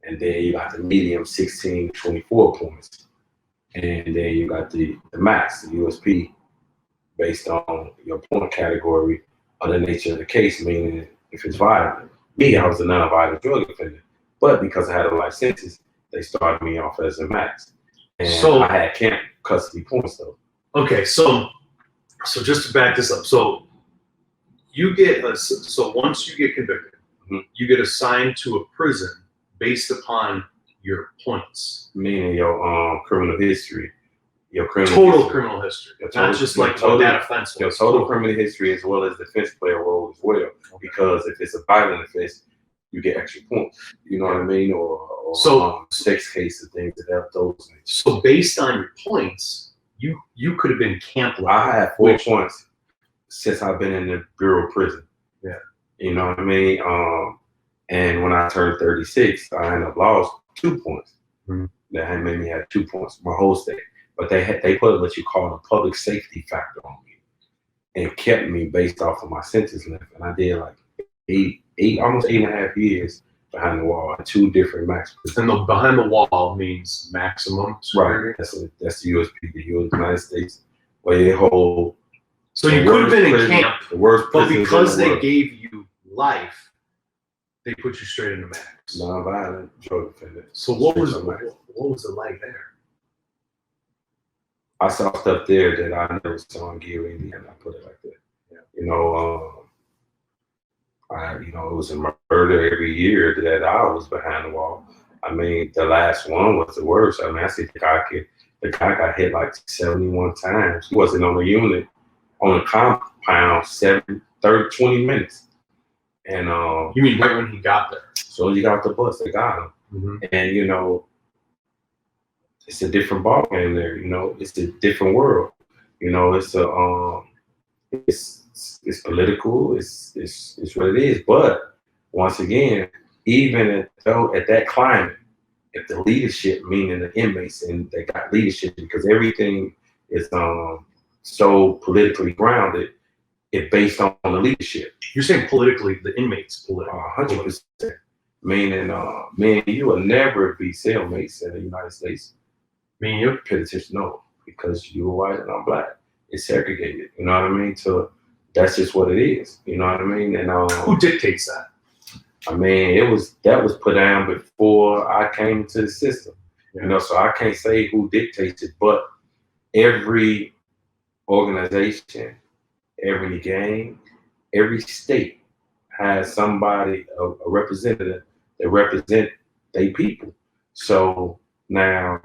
And then you got the medium, 16, 24 points. And then you got the max, the USP, based on your point category or the nature of the case, meaning if it's violent. Me, I was a non-violent drug offender. But because I had a life sentence, they started me off as a max. And so I had camp custody points, though. Okay, so just to back this up, so once you get convicted, you get assigned to a prison based upon your points, meaning your criminal history, criminal history, not just like what that offense was. Your total criminal history, as well as the defense player role as well. Because if it's a violent offense, you get extra points. You know what I mean? Or sex cases, things of those things. So based on your points, you could have been camp level. I had 4 points since I've been in the Bureau of Prison. Yeah. You know what I mean? And when I turned 36, I ended up lost 2 points. That had made me have 2 points my whole stay. But they put what you call a public safety factor on me, and kept me based off of my sentence length. And I did like almost 8.5 years behind the wall at 2 different max prisons. And the behind the wall means maximum security. Right. That's the USP, the United States, where they hold. So you could have been in camp, the worst, but because they gave you life, they put you straight into max. Non-violent drug offender. So what was it like there? I saw stuff there that I never saw in Gary, Indiana. I put it like that. Yeah. You know, it was a murder every year that I was behind the wall. I mean, the last one was the worst. I mean, I see the guy got hit like 71 times. He wasn't on the unit, on the compound, 20 minutes. And you mean right when he got there? So he got off the bus, they got him. And you know, it's a different ball game there. You know, it's a different world. You know, it's political. It's what it is. But once again, even though at that climate, if the leadership, meaning the inmates, and they got leadership because everything is so politically grounded, it's based on the leadership. You're saying politically, the inmates politically. 100%. Meaning, me and you will never be cellmates in the United States. Me and you? Penitentiary, no, because you're white and I'm black. It's segregated. You know what I mean? So that's just what it is. You know what I mean? And who dictates that? I mean, that was put down before I came into the system. Yeah. You know, so I can't say who dictates it, but every organization, every gang, every state has somebody, a representative that represent their people. So now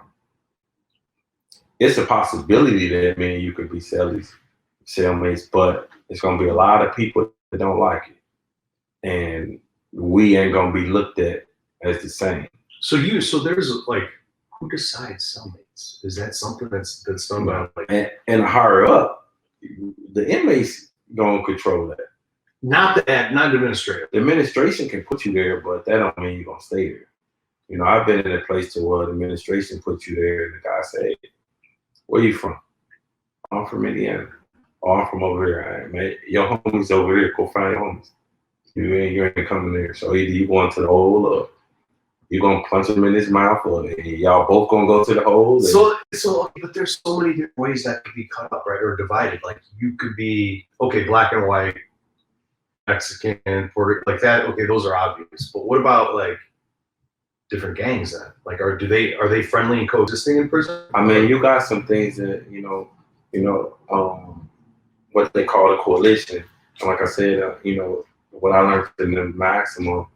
it's a possibility that me and you could be cellmates, but it's gonna be a lot of people that don't like it, and we ain't gonna be looked at as the same. So there's like, who decides cellmates? Is that something that's done by like and higher up, the inmates gonna control that. Not administrative. The administration can put you there, but that don't mean you're gonna stay there. You know, I've been in a place to where the administration puts you there, and the guy say, "Where you from?" "I'm from Indiana." "Oh, I'm from over here." "All right, man, your homies over there. Go find your homies. You ain't coming there. So either you going to the hole, or you gonna punch him in his mouth, or y'all both gonna go to the hole." So, but there's so many different ways that could be cut up, right, or divided. Like you could be black and white, Mexican, Puerto, like that. Okay, those are obvious. But what about like different gangs then? Like, are they friendly and coexisting in prison? I mean, you got some things that what they call a coalition. And like I said, what I learned in the maximum,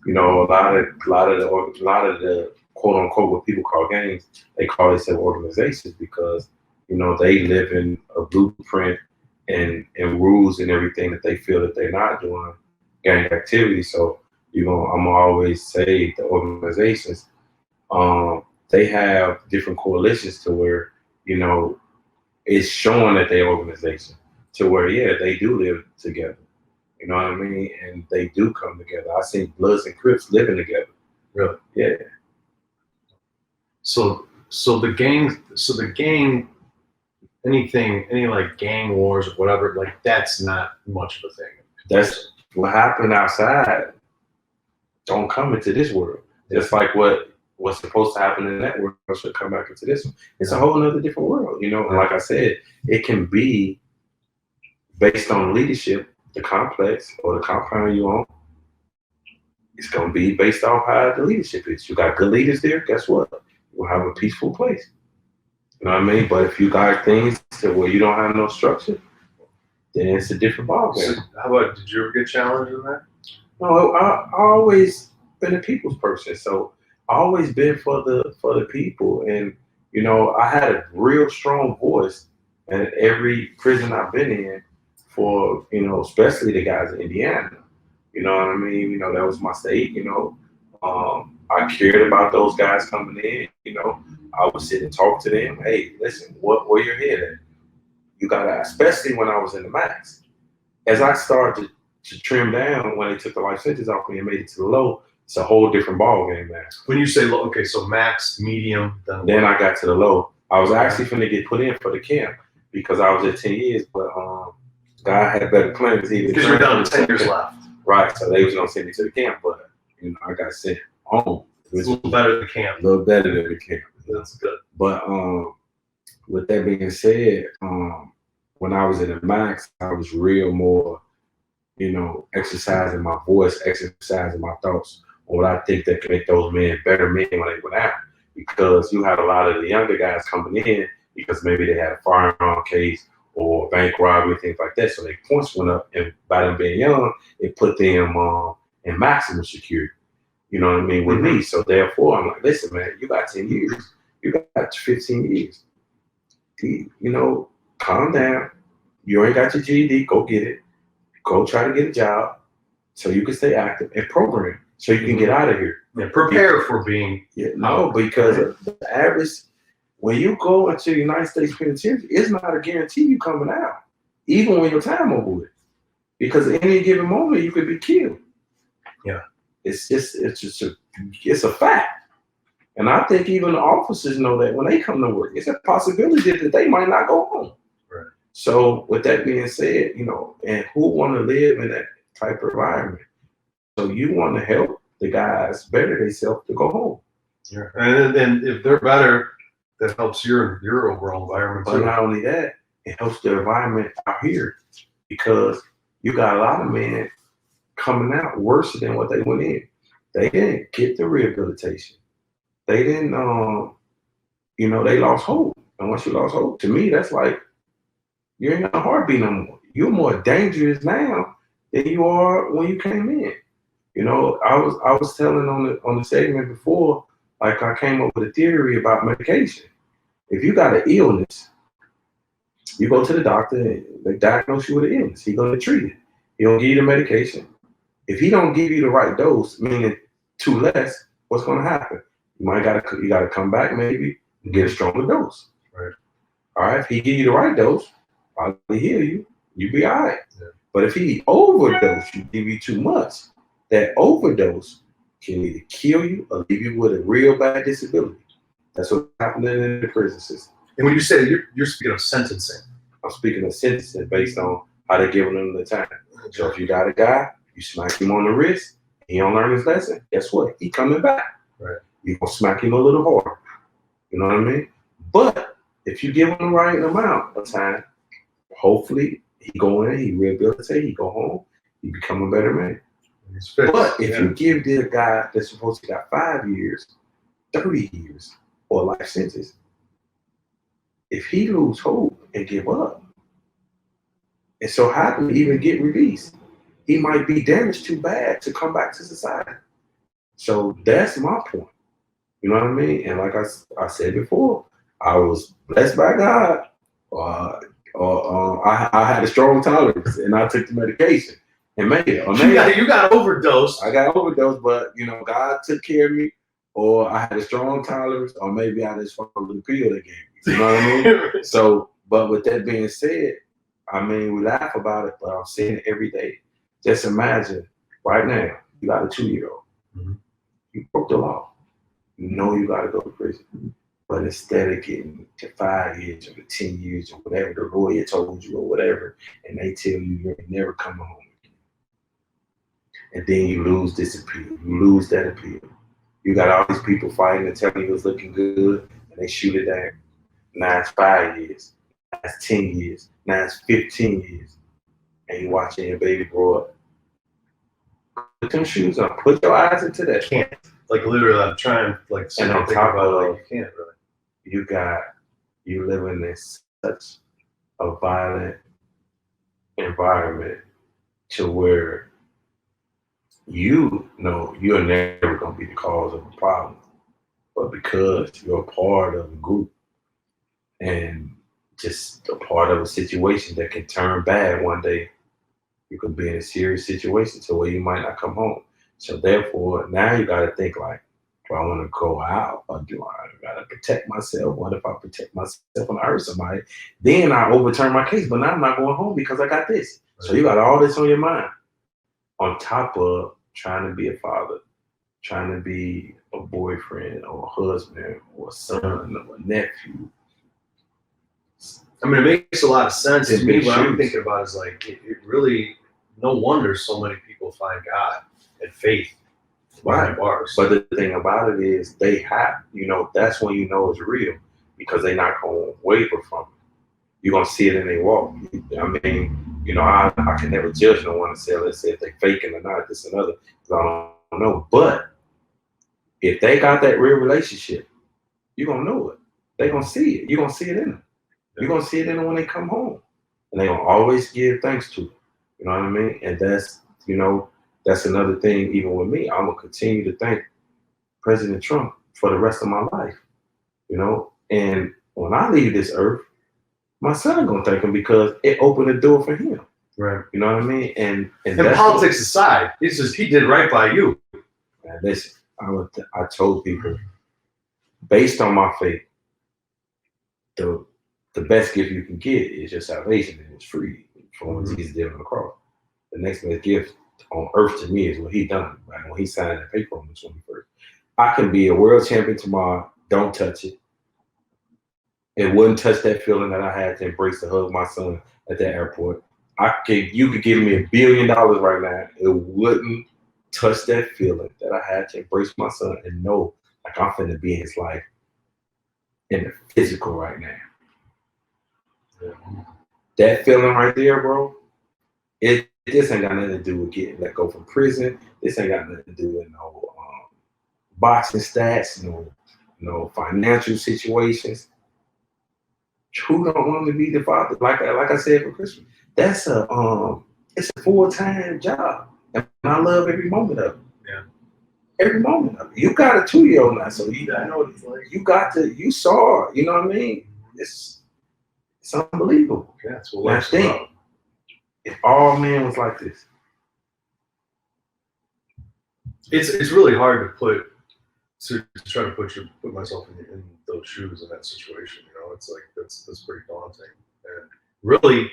a lot of the quote unquote what people call gangs, they call themselves organizations because they live in a blueprint and rules and everything that they feel that they're not doing gang activity. So I'm always say the organizations, they have different coalitions to where it's showing that they're organization to where they do live together. You know what I mean? And they do come together. I seen Bloods and Crips living together. Really? Yeah. So the gang, any like gang wars or whatever, like that's not much of a thing. That's what happened outside. Don't come into this world. Just like what's supposed to happen in that world should come back into this one. It's a whole other different world, And like I said, it can be based on leadership, the complex or the compound you own. It's gonna be based off how the leadership is. You got good leaders there, guess what? You'll have a peaceful place. You know what I mean? But if you got things to where you don't have no structure, then it's a different ballgame. So how about, did you ever get challenged in that? No, I always been a people's person. So I always been for the people. And, I had a real strong voice in every prison I've been in for, especially the guys in Indiana. You know what I mean? That was my state, I cared about those guys coming in, I would sit and talk to them. Hey, listen, where your head at? You gotta, especially when I was in the max. As I started to trim down when they took the life sentence off me and made it to the low, it's a whole different ball game, man. When you say low, okay, so max, medium, then I got to the low. I was actually finna get put in for the camp because I was at 10 years, but God had better plans. Because you're down to 10 years left. Right, so they was gonna send me to the camp, but I got sent home. It's a little better than the camp. A little better than the camp. That's good. But with that being said, when I was in the max, I was real more, exercising my voice, exercising my thoughts on what I think that can make those men better men when they went out. Because you had a lot of the younger guys coming in because maybe they had a firearm case or bank robbery, things like that. So their points went up, and by them being young, it put them in maximum security. You know what I mean, with me. So therefore, I'm like, listen, man, you got 10 years. You got 15 years. Calm down. You ain't got your GED. Go get it. Go try to get a job so you can stay active and program so you can get out of here. And prepare for being. Yeah, no, because the average, when you go into the United States Penitentiary, it's not a guarantee you coming out, even when your time over with. Because at any given moment, you could be killed. Yeah. It's a fact. And I think even the officers know that when they come to work, it's a possibility that they might not go home. Right. So with that being said, you know, and who want to live in that type of environment? So you want to help the guys better themselves to go home. Yeah. And if they're better, that helps your overall environment But too. not only that, it helps the environment out here because you got a lot of men coming out worse than what they went in. They didn't get the rehabilitation. They didn't, you know, they lost hope. And once you lost hope, to me, that's like you ain't got a heartbeat no more. You're more dangerous now than you are when you came in. You know, I was telling on the segment before, like I came up with a theory about medication. If you got an illness, you go to the doctor and they diagnose you with an illness. He's gonna treat it. He'll give you the medication. If he don't give you the right dose, meaning too less, what's gonna happen? You gotta come back maybe and get a stronger dose. Right. All right. If he give you the right dose, I'll heal you. You be all right. Yeah. But if he overdose you, give you too much, that overdose can either kill you or leave you with a real bad disability. That's what's happening in the prison system. And when you say you're speaking of sentencing, I'm speaking of sentencing based on how they're giving them the time. So if you got a guy, you smack him on the wrist, he don't learn his lesson, guess what? He coming back. Right. You gonna smack him a little harder. You know what I mean? But if you give him the right amount of time, hopefully he go in, he rehabilitate, he go home, he become a better man. But if you give the guy that's supposed to got 5 years, 30 years, or life sentence, if he lose hope and give up, and so happen to even get released, he might be damaged too bad to come back to society. So that's my point. You know what I mean? And like I said before, I was blessed by God. I had a strong tolerance and I took the medication and made it. You got overdosed. I got overdosed, but you know, God took care of me, or I had a strong tolerance, or maybe I just followed the pill they gave me. You know what I mean? So, but with that being said, I mean, we laugh about it, but I'm seeing it every day. Just imagine right now, you got a 2-year-old. Mm-hmm. You broke the law. You know you got to go to prison. But instead of getting to 5 years or to 10 years or whatever the lawyer told you or whatever, and they tell you you're never coming home again. And then you lose this appeal, you lose that appeal. You got all these people fighting and telling you it's looking good, and they shoot it down. Now it's 5 years, now it's 10 years, now it's 15 years, and you watching your baby grow up. Put them shoes on, put your eyes into that. Can't. Like literally, I'm trying like and on think top about of it, like you can't really. You live in such a violent environment to where you know you're never gonna be the cause of a problem, but because you're a part of a group and just a part of a situation that can turn bad one day, you could be in a serious situation to where you might not come home. So therefore, now you got to think like, do I want to go out or do I got to protect myself? What if I protect myself and I hurt somebody? Then I overturn my case, but now I'm not going home because I got this. So you got all this on your mind, on top of trying to be a father, trying to be a boyfriend or a husband or a son or a nephew. I mean, it makes a lot of sense to me. What I'm thinking about is like, it really, no wonder so many people find God and faith behind bars. But the thing about it is they have, you know, that's when you know it's real because they're not going to waver from it. You're going to see it in their walk. I mean, you know, I can never judge no one and say, let's say if they're faking or not, this and other, because I don't know. But if they got that real relationship, you're going to know it. They're going to see it. You're going to see it in them. You're going to see it in them when they come home. And they're going to always give thanks to it. You know what I mean? And that's, you know, that's another thing, even with me. I'm going to continue to thank President Trump for the rest of my life. You know? And when I leave this earth, my son going to thank him because it opened the door for him. Right. You know what I mean? And politics aside, it's just he did right by you. Man, listen, I told people, based on my faith, the best gift you can get is your salvation, and it's free from what Jesus did on the cross. The next best gift on earth to me is what he done, right? When he signed that paper on the 21st. I can be a world champion tomorrow, don't touch it. It wouldn't touch that feeling that I had to embrace to hug my son at that airport. You could give me $1 billion right now. It wouldn't touch that feeling that I had to embrace my son and know like I'm finna be in his life in the physical right now. Yeah. That feeling right there, bro. This ain't got nothing to do with getting let go from prison. This ain't got nothing to do with no boxing stats, no financial situations. Who don't want to be the father? Like I said for Christmas, that's it's a full-time job, and I love every moment of it. Yeah, every moment of it. You got a 2-year-old now, so you know what it's like. You saw, you know what I mean? It's unbelievable. Yeah, that's what life's about. If all men was like this, it's really hard to try to put myself in those shoes in that situation. You know, it's like that's pretty daunting, and really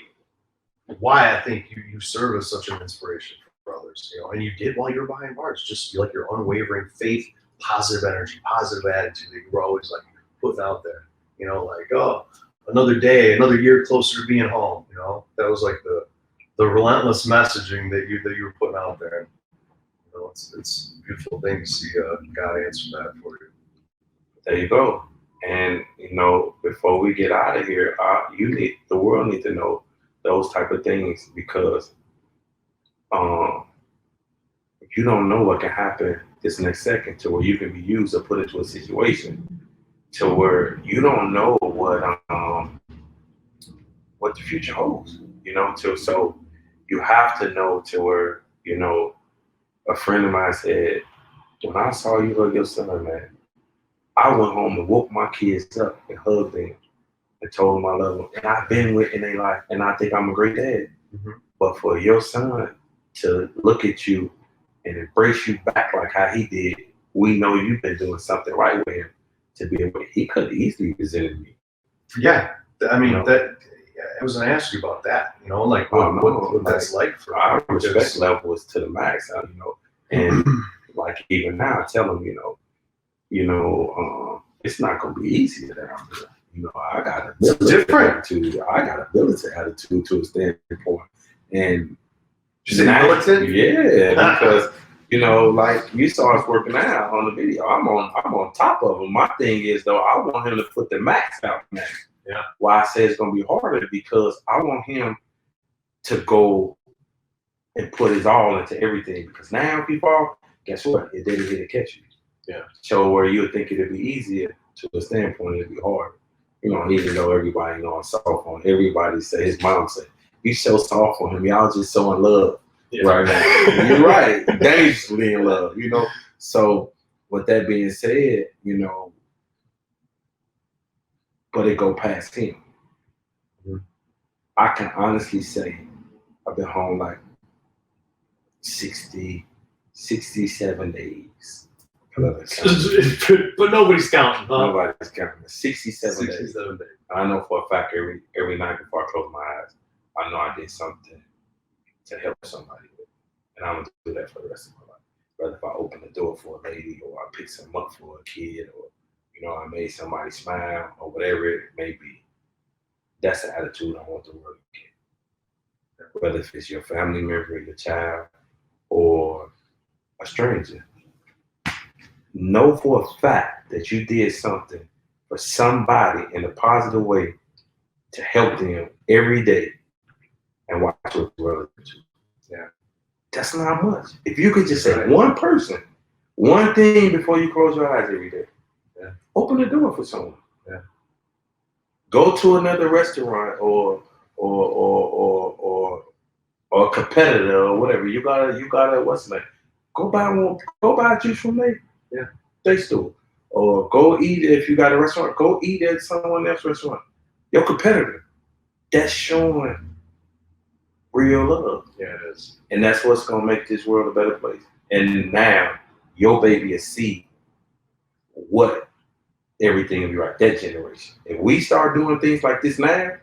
why I think you serve as such an inspiration for others. You know, and you did while you're behind bars, just like your unwavering faith, positive energy, positive attitude that you were always like putting out there. You know, like, oh, another day, another year closer to being home. You know, that was like the relentless messaging that you were putting out there. You know, it's a beautiful thing to see God answer that for you. there you go. And before we get out of here, the world needs to know those type of things, because you don't know what can happen this next second to where you can be used or put into a situation to where you don't know what the future holds. So you have to know to where a friend of mine said, when I saw you hug your son, man, I went home and woke my kids up and hugged them and told them I love them. And I've been with in their life, and I think I'm a great dad. Mm-hmm. But for your son to look at you and embrace you back like how he did, we know you've been doing something right with him to be able. He could have easily resented me. Yeah, I mean that. I was going to ask you about that. You know, like what that's like for our respect level is to the max. And like even now, I tell him, it's not going to be easy that I'm doing. I got a attitude. I got a militant attitude to a standpoint, and you say militant? Yeah, because like you saw us working out on the video. I'm on top of him. My thing is though, I want him to put the max out now. Yeah. Why I say it's gonna be harder, because I want him to go and put his all into everything. Because now if he fall, guess what? It didn't get to catch you. Yeah. So where you would think it'd be easier, to a standpoint, it'd be hard. Even though everybody soft on everybody say, his mom said, you so soft on him, y'all just so in love right now. You're right, dangerously in love, So with that being said, but it go past him. Mm-hmm. I can honestly say I've been home like 67 days. But nobody's counting, huh? Nobody's counting. 67 days. I know for a fact every night before I close my eyes, I know I did something to help somebody with. And I'm going to do that for the rest of my life. Whether if I open the door for a lady, or I pick something up for a kid, or I made somebody smile, or whatever it may be. That's the attitude I want the world to get. Whether if it's your family member, your child, or a stranger. Know for a fact that you did something for somebody in a positive way to help them every day, and watch what the world do. Yeah. That's not much. If you could just say one person, one thing before you close your eyes every day. Yeah. Open the door for someone. Yeah. Go to another restaurant or a competitor or whatever. You gotta what's the name? Go buy a juice from they store. Or go eat, if you got a restaurant, go eat at someone else's restaurant. Your competitor. That's showing real love. Yeah, it is. And that's what's gonna make this world a better place. And now your baby will see what everything will be right. That generation. If we start doing things like this now,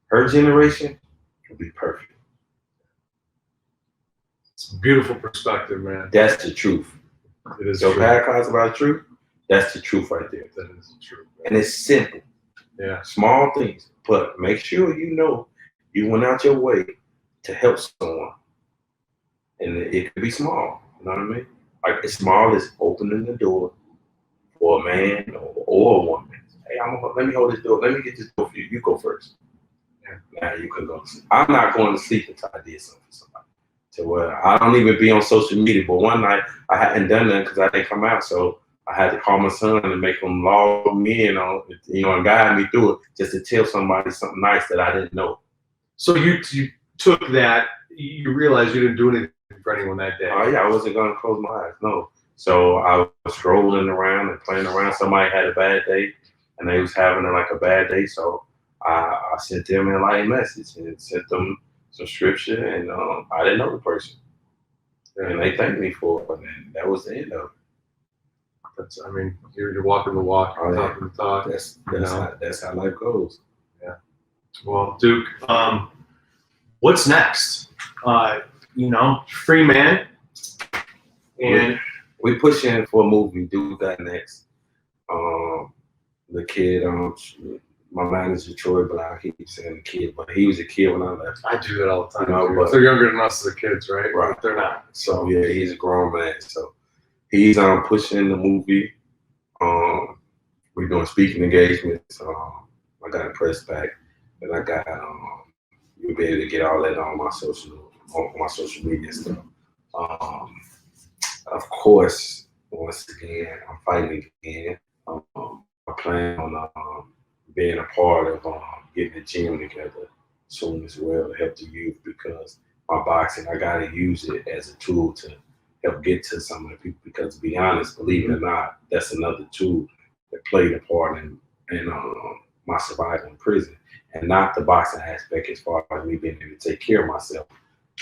her generation will be perfect. It's a beautiful perspective, man. That's the truth. It is. So Pat talks about truth. That's the truth right there. That is the truth. Man. And it's simple. Yeah. Small things, but make sure you know you went out your way to help someone. And it could be small, you know what I mean? Like as small as opening the door for a man or a woman. Hey, let me hold this door. Let me get this door for you. You go first. Yeah. Now you can go to sleep. I'm not going to sleep until I did something for somebody. To where I don't even be on social media. But one night I hadn't done that because I didn't come out. So I had to call my son and make him log me in on, and guide me through it just to tell somebody something nice that I didn't know. So you took that, you realized you didn't do anything for anyone that day. Oh yeah, I wasn't gonna close my eyes, no. So I was strolling around and playing around. Somebody had a bad day, and they was having a bad day. So I sent them an enlightening message and sent them some scripture, and I didn't know the person, and they thanked me for it, and that was the end of it. I mean, you're walking the walk, talking the talk. That's how life goes. Yeah. Well, Duke, what's next? Free man, and we pushing for a movie. Duke got next. The kid, my manager Troy Black, he keeps saying the kid, but he was a kid when I left. I do that all the time. But they're younger than us as the kids, right? Right. They're not. So yeah, he's a grown man. So he's pushing the movie. We're doing speaking engagements. I got a press pack, and I got you'll be able to get all that on my social media stuff. Of course, once again, I'm fighting again. I plan on being a part of getting the gym together soon as well to help the youth, because my boxing, I got to use it as a tool to help get to some of the people, because to be honest, believe it or not, that's another tool that played a part in my survival in prison, and not the boxing aspect as far as me being able to take care of myself.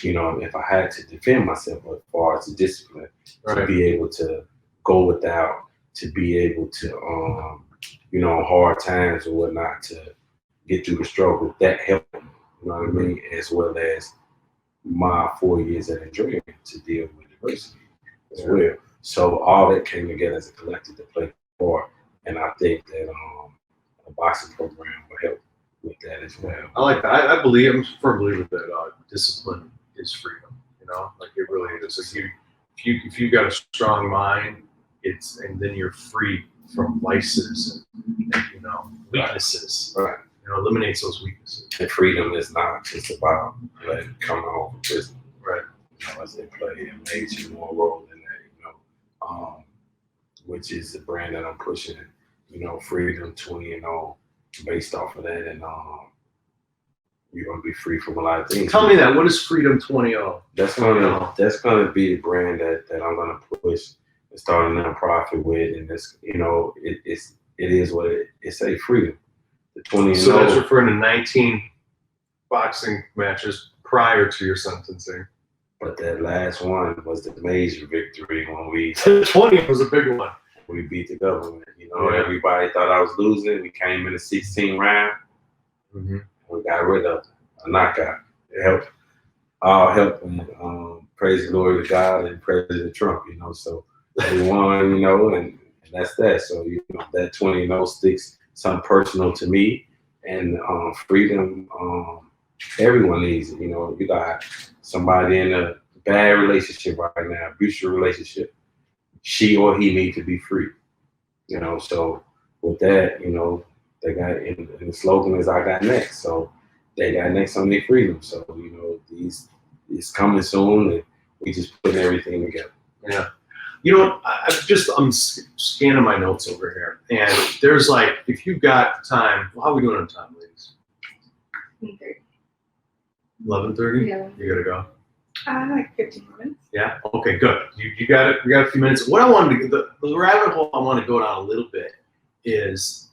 If I had to defend myself, but as far as the discipline, to be able to go without, to be able to, hard times or whatnot, to get through the struggle, that helped me, you know what I mean? As well as my 4 years at Unrelenting to deal with diversity as well. So all that came together as a collective to play a part, and I think that a boxing program will help with that as well. I like that. I'm a firm believer that discipline is freedom. Like it really is. Like if you got a strong mind, and then you're free from vices and weaknesses. Right. Eliminates those weaknesses. And freedom is not just about letting come home from prison. Right. As they play a major more role in that, which is the brand that I'm pushing, Freedom 20-0, based off of that, and you're gonna be free from a lot of things. Tell me that. What is Freedom 20-0? That's gonna be the brand that I'm gonna push and start a nonprofit with, and it is what it's a freedom. The 20-0. So that's referring to 19 boxing matches prior to your sentencing. But that last one was the major victory when we 20 was a big one. We beat the government. Everybody thought I was losing. We came in the 16th round. Mm-hmm. We got rid of a knockout. It helped. All helped. And praise the glory to God and President Trump. So we won. And that's that. So that 20-0 sticks something personal to me, and freedom. Everyone needs it. You got somebody in a bad relationship right now, abusive relationship. She or he need to be free. So with that, they got, and the slogan is "I got next." So they got next on their freedom. So it's coming soon, and we just putting everything together. Yeah. I'm scanning my notes over here, and there's if you've got time, how are we doing on time, ladies? 11:30. Yeah. You gotta go. Like 15 minutes. Yeah. Okay. Good. You got it. We got a few minutes. What I wanted to the rabbit hole I want to go down a little bit is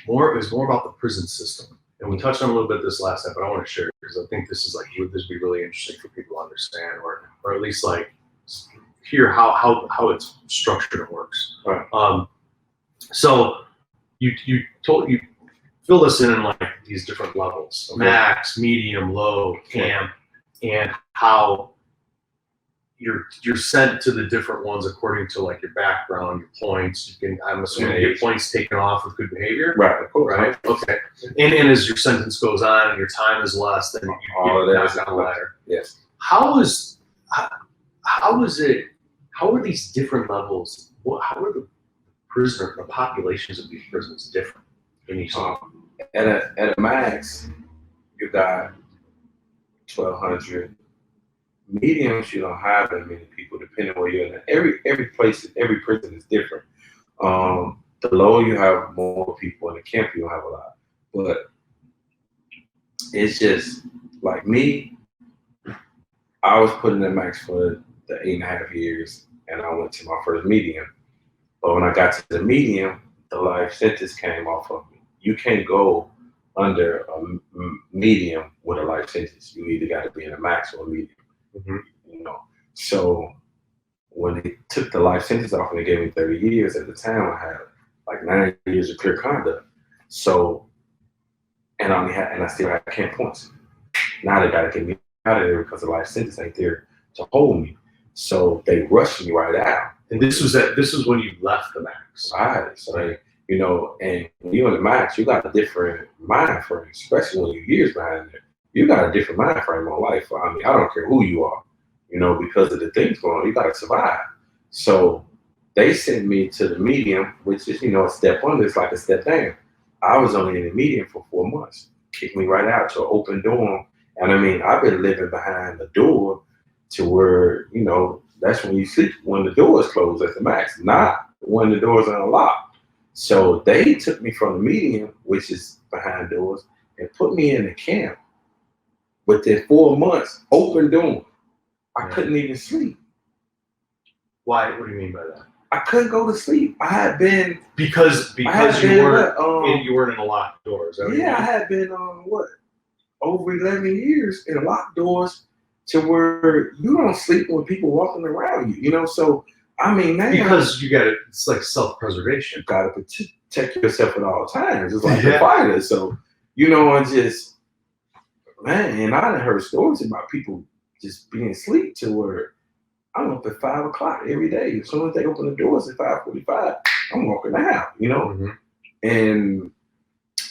more about the prison system, and we touched on a little bit this last time, but I want to share it because I think this would be really interesting for people to understand, or at least hear how it's structured and works. Right. So you fill us in these different levels: max, medium, low, camp, and how you're sent to the different ones according to like your background, your points. I'm assuming you get points taken off with good behavior. Right, of course. Right. Okay. And as your sentence goes on and your time is less, then you get knocked on the ladder. Yes. How is it? How are these different levels? How are the populations of these prisons different in each one? At a max, you got 1,200. Mediums, you don't have that many people, depending where you're in. Every place, every prison is different. The lower you have, more people. In the camp, you don't have a lot. But it's just like me. I was put in the max for the 8.5 years, and I went to my first medium. But when I got to the medium, the life sentence came off of me. You can't go under a medium with a life sentence. You either got to be in a max or a medium. Mm-hmm. You know, so when they took the life sentence off and they gave me 30 years, at the time I had like 9 years of clear conduct. So, and I still had camp points. Now they got to get me out of there because the life sentence ain't there to hold me. So they rushed me right out. And this was when you left the max. Right. So they, and when you're in the max, you got a different mind frame, especially when you're years behind there. You got a different mind frame on life. I mean, I don't care who you are, because of the things going on, you got to survive. So they sent me to the medium, which is, a step under, it's like a step down. I was only in the medium for 4 months, kicked me right out to an open dorm. And I mean, I've been living behind the door to where, that's when you sleep, when the doors close at the max, not when the doors are unlocked. So they took me from the medium, which is behind doors, and put me in the camp. Within 4 months, open dorm. I couldn't even sleep. Why? What do you mean by that? I couldn't go to sleep. I had been because you weren't in a locked door. Yeah, I had been over 11 years in locked doors to where you don't sleep when people walking around you. So I mean, now because it's like self-preservation. You gotta protect yourself at all times. It's like a fighter. So and just. Man, and I done heard stories about people just being asleep to where I'm up at 5 o'clock every day. As soon as they open the doors at 5:45, I'm walking out, Mm-hmm. And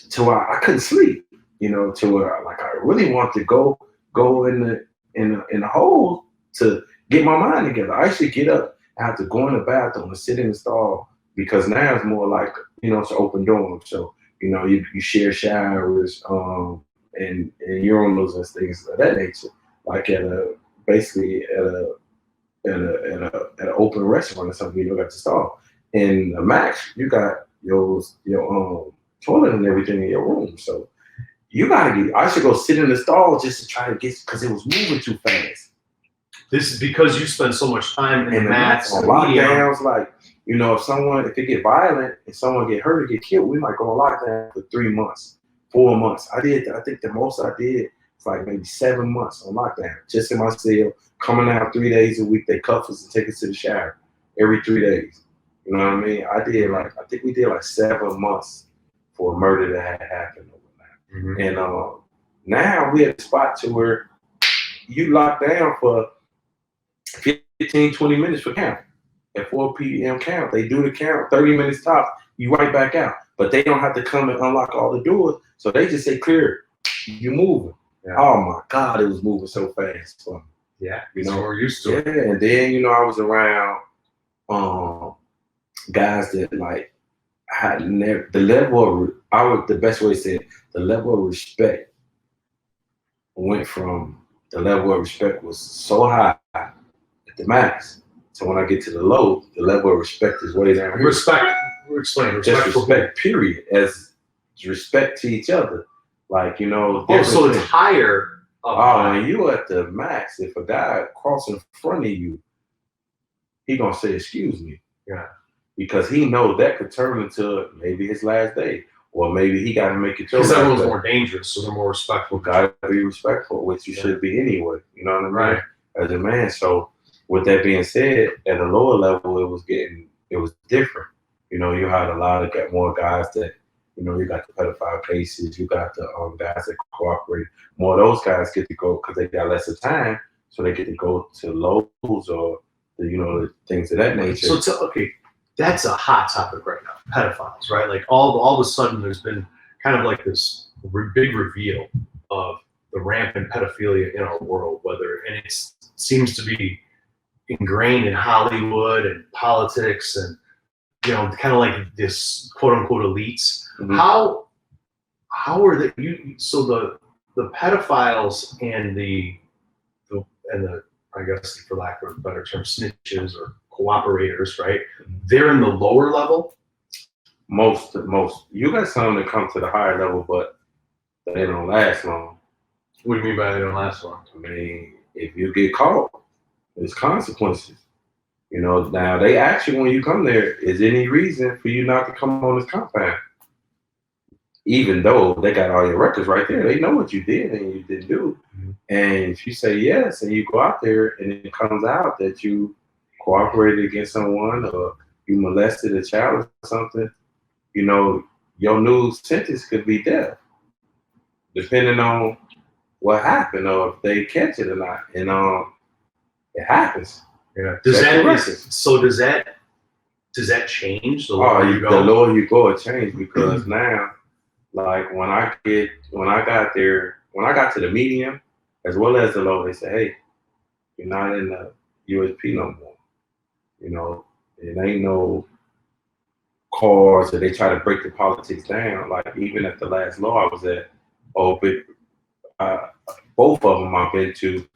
to where I couldn't sleep, to where like I really want to go in the hole to get my mind together. I actually get up, I have to go in the bathroom and sit in the stall because now it's more like, it's an open dorm. So, you share showers, and urinals and things of that nature, like at an open restaurant or something. You got to stall. In the max, you got your toilet and everything in your room. So I should go sit in the stall just to try to get, because it was moving too fast. This is because you spend so much time in the max on lockdowns. Like, if it get violent and someone get hurt or get killed, we might go on lockdown for 3 months. 4 months. I think the most I did was like maybe 7 months on lockdown, just in my cell, coming out 3 days a week. They cuff us and take us to the shower every 3 days. You know what I mean? I think we did like 7 months for a murder that had happened overnight. Mm-hmm. And now we at the spot to where you lock down for 15, 20 minutes for count. At 4 p.m. count, they do the count, 30 minutes tops, you right back out. But they don't have to come and unlock all the doors. So they just say, clear, you're moving. Yeah. Oh my God, it was moving so fast for me. Yeah, so we're used to it. Yeah, and then, I was around guys that like had never, the best way to say it, the level of respect went from, the level of respect was so high at the max. So when I get to the low, the level of respect is way down here. Explain. Just respect, period, as respect to each other. Like, so it's higher. When you at the max, if a guy crossing in front of you, he gonna say, excuse me. Yeah. Because he knows that could turn into maybe his last day. Or maybe he got to make it your last day. Because everyone's more dangerous, so they're more respectful. Got to be respectful, which you should be anyway. You know what I mean? Right. As a man. So with that being said, at a lower level, it was different. You had a lot of more guys that, you got the pedophile cases, you got the guys that cooperate. More of those guys get to go because they got lesser time. so they get to go to Lowe's or the things of that nature. So okay, that's a hot topic right now. Pedophiles, right? Like all of a sudden, there's been kind of like this big reveal of the rampant pedophilia in our world. And it seems to be ingrained in Hollywood and politics, and kind of like this quote unquote elites. Mhm. How are so the pedophiles and the I guess, for lack of a better term, snitches or cooperators, right? They're in the lower level. Most you got some that come to the higher level, but they don't last long. What do you mean by they don't last long? I mean, if you get caught, there's consequences. Now they ask you when you come there, is there any reason for you not to come on this compound? Even though they got all your records right there, they know what you did and you didn't do. Mm-hmm. And if you say yes and you go out there and it comes out that you cooperated against someone or you molested a child or something, your new sentence could be death, depending on what happened or if they catch it or not. And it happens. Yeah. Does that change the lower lower you go? The lower you go, it changed because now, like when I got to the medium as well as the low, they say, hey, you're not in the USP no more. It ain't no cars or they try to break the politics down. Like even at the last low I was at, both of them I've been to,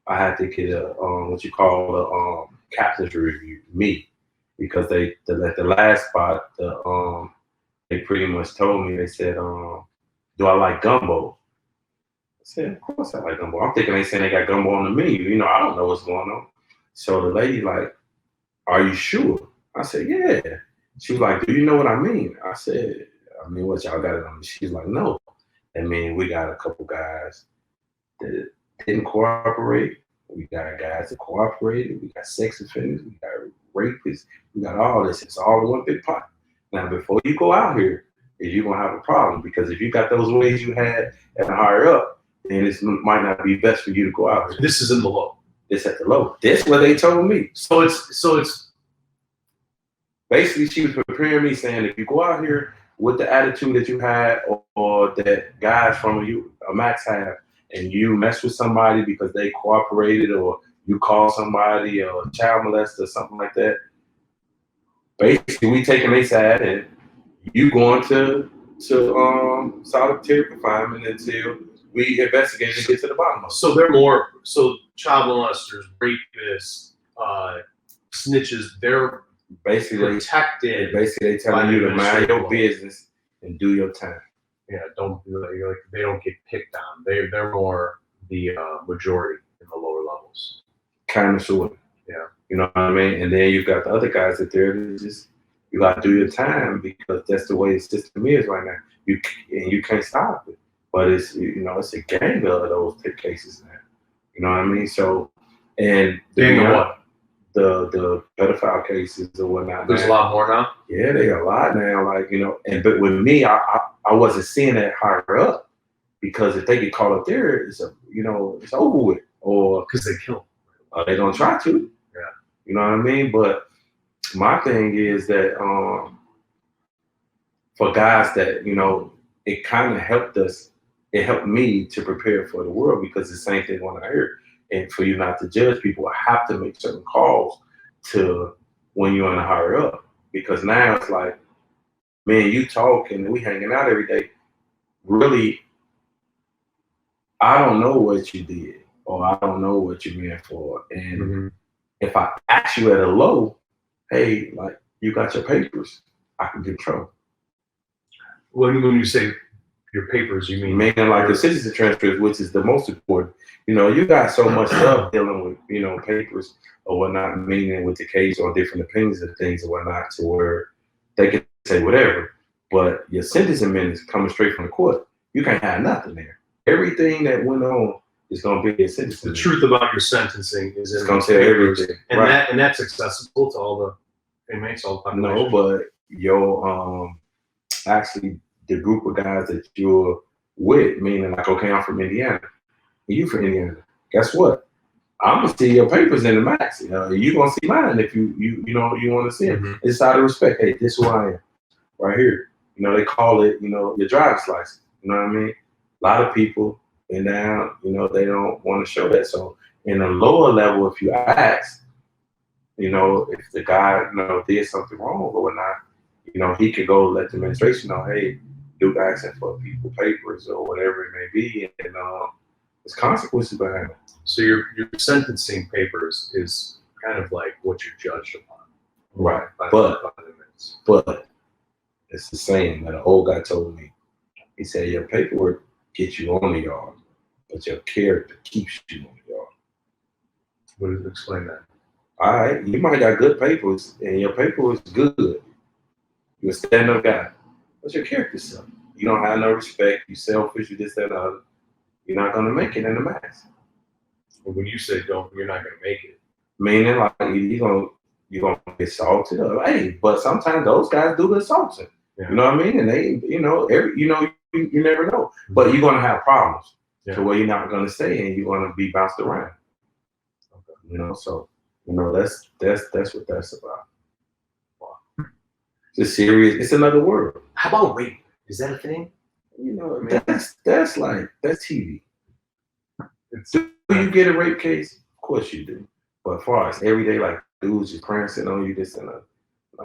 I had to get a what you call a captain's review, me, because at the last spot, they pretty much told me, they said, do I like gumbo? I said, of course I like gumbo. I'm thinking they saying they got gumbo on the menu. I don't know what's going on. So the lady like, are you sure? I said, yeah. She was like, do you know what I mean? I said, I mean, what y'all got it on? She's like, no. I mean, we got a couple guys that didn't cooperate. We got guys that cooperated. We got sex offenders. We got rapists. We got all this. It's all in one big pot. Now, before you go out here, you're going to have a problem because if you got those ways you had at the higher up, then it might not be best for you to go out here. This is in the low. This at the low. This what they told me. So it's basically she was preparing me saying if you go out here with the attitude that you had or that guys from a max have, and you mess with somebody because they cooperated or you call somebody a child molester or something like that, basically we taking their side and you going to solitary confinement until we investigate and get to the bottom of it. So child molesters, rapists, snitches, they're basically protected. Basically they telling you to mind your business and do your time. Yeah, they don't get picked on. They're more the majority in the lower levels. Kind of sort of. Yeah. You know what I mean? And then you've got the other guys that they're just, you got to do your time because that's the way the system is right now. You can't stop it. But it's it's a gang of those cases now. You know what I mean? So and what? The pedophile cases or whatnot. There's a lot more now. Yeah, they got a lot now. But with me, I wasn't seeing that higher up because if they get caught up there, it's over with. Or because they kill them. They don't try to. Yeah. You know what I mean? But my thing is that for guys that it kind of helped us. It helped me to prepare for the world because the same thing when I hear. And for you not to judge people, I have to make certain calls to when you're in a higher up. Because now it's like, man, you talk and we hanging out every day. Really, I don't know what you did or I don't know what you meant for. And if I ask you at a low, hey, like you got your papers, I can get in trouble. When you say your papers, you mean like the citizen transcripts, which is the most important. You got so much stuff dealing with, papers or whatnot, meaning with the case or different opinions of things or whatnot, to where they can say whatever. But your sentencing minutes coming straight from the court, you can't have nothing there. Everything that went on is going to be a sentencing. The truth about your sentencing is it's going to tell everything, and right. And that's accessible to all the inmates, all the population. No, but your actually. The group of guys that you're with, meaning like, okay, I'm from Indiana, and you from Indiana. Guess what? I'm gonna see your papers in the max. You gonna see mine if you want to see it. Mm-hmm. It's out of respect. Hey, this is who I am, right here. They call it your driver's license. You know what I mean? A lot of people been down. They don't want to show that. So in a lower level, if you ask, if the guy did something wrong or whatnot, he could go let the administration know, hey, Duke asking for people papers or whatever it may be, and there's consequences behind it. So your sentencing papers is kind of like what you're judged upon. Right. But it's the saying that an old guy told me. He said, your paperwork gets you on the yard, but your character keeps you on the yard. What does it explain that? All right, you might got good papers, and your paper is good. You're a stand-up guy, but your character sucks. You don't have no respect. You selfish. You this, that, and the other. You're not gonna make it in the max. Well, when you say you're not gonna make it. Meaning, like you're gonna get salted up. Hey, but sometimes those guys do the assaulting. Yeah. You know what I mean? And they, you never know. Mm-hmm. But you're gonna have problems to where you're not gonna stay, and you're gonna be bounced around. Okay. So that's what that's about. It's serious. It's another world. How about rape? Is that a thing? That's TV. Do you get a rape case? Of course you do. But as far as everyday, like dudes just prancing on you, this and that,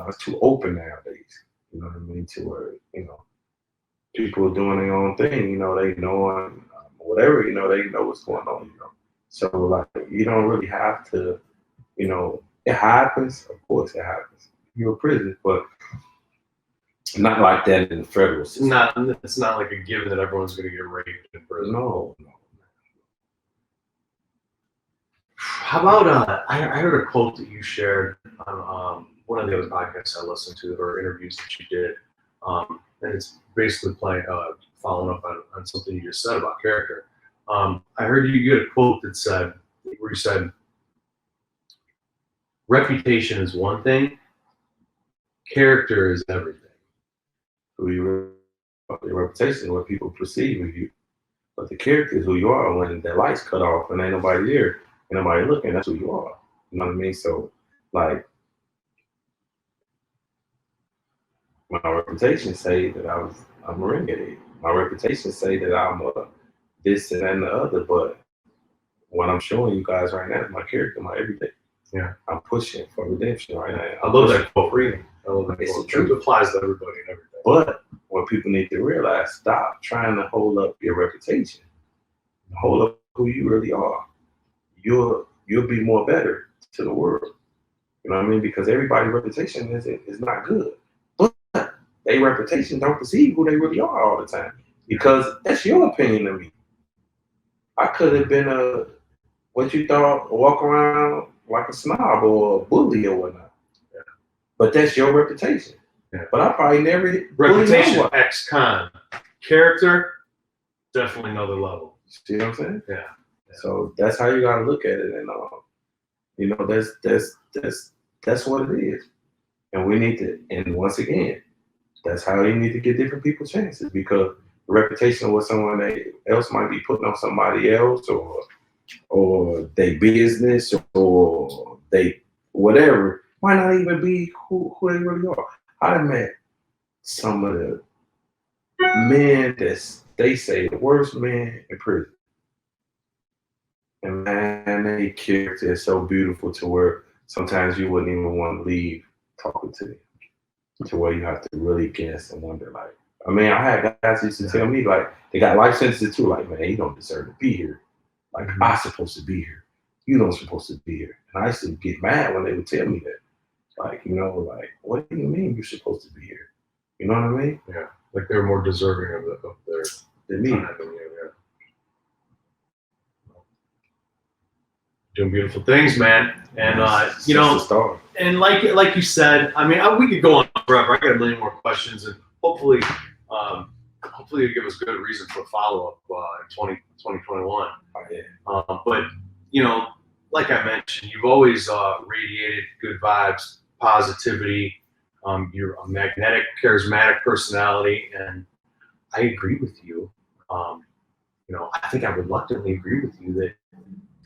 it's too open nowadays. You know what I mean? To where people doing their own thing. They know whatever. They know what's going on. So like you don't really have to. It happens. Of course it happens. You're in prison, but not like that in the federal system. It's not like a given that everyone's going to get raped in prison. No. How about I heard a quote that you shared on one of the other podcasts I listened to or interviews that you did, and it's basically following up on something you just said about character. I heard you get a quote that where you said, reputation is one thing, character is everything. Your reputation is what people perceive of you. But the character is who you are. When the lights cut off and ain't nobody there, ain't nobody looking, that's who you are. You know what I mean? So, like, my reputation say that I'm a renegade. My reputation say that I'm a this and that and the other. But what I'm showing you guys right now is my character, my everyday. Yeah. I'm pushing for redemption right now. I love that quote. I love that quote. It applies to everybody and everything. But what people need to realize, stop trying to hold up your reputation. Hold up who you really are. You'll be more better to the world. You know what I mean? Because everybody's reputation is not good. But their reputation don't perceive who they really are all the time. Because that's your opinion of me. I could have been what you thought, walk around like a snob or a bully or whatnot. Yeah. But that's your reputation. Yeah. But I probably never reputation ex-con. Character, definitely another level. See what I'm saying? Yeah. So that's how you gotta look at it, and that's what it is. And we need to, and once again, that's how you need to give different people chances, because the reputation of what someone else might be putting on somebody else, or their business, or they whatever, might not even be who they really are. I met some of the men they say the worst men in prison. And man, their character is so beautiful to where sometimes you wouldn't even want to leave talking to them. To where you have to really guess and wonder, like, I mean, I had guys used to tell me, like, they got life sentences too, like, man, you don't deserve to be here. Like, I'm supposed to be here. You don't supposed to be here. And I used to get mad when they would tell me that. Like, like, what do you mean you're supposed to be here? You know what I mean? Yeah. Like they're more deserving of their than me. Yeah. Doing beautiful things, man. And and like you said, I mean, we could go on forever. I got a million more questions, and hopefully you give us good reason for follow-up in 2021. But like I mentioned, you've always radiated good vibes, positivity. You're a magnetic, charismatic personality, and I agree with you. I think I reluctantly agree with you that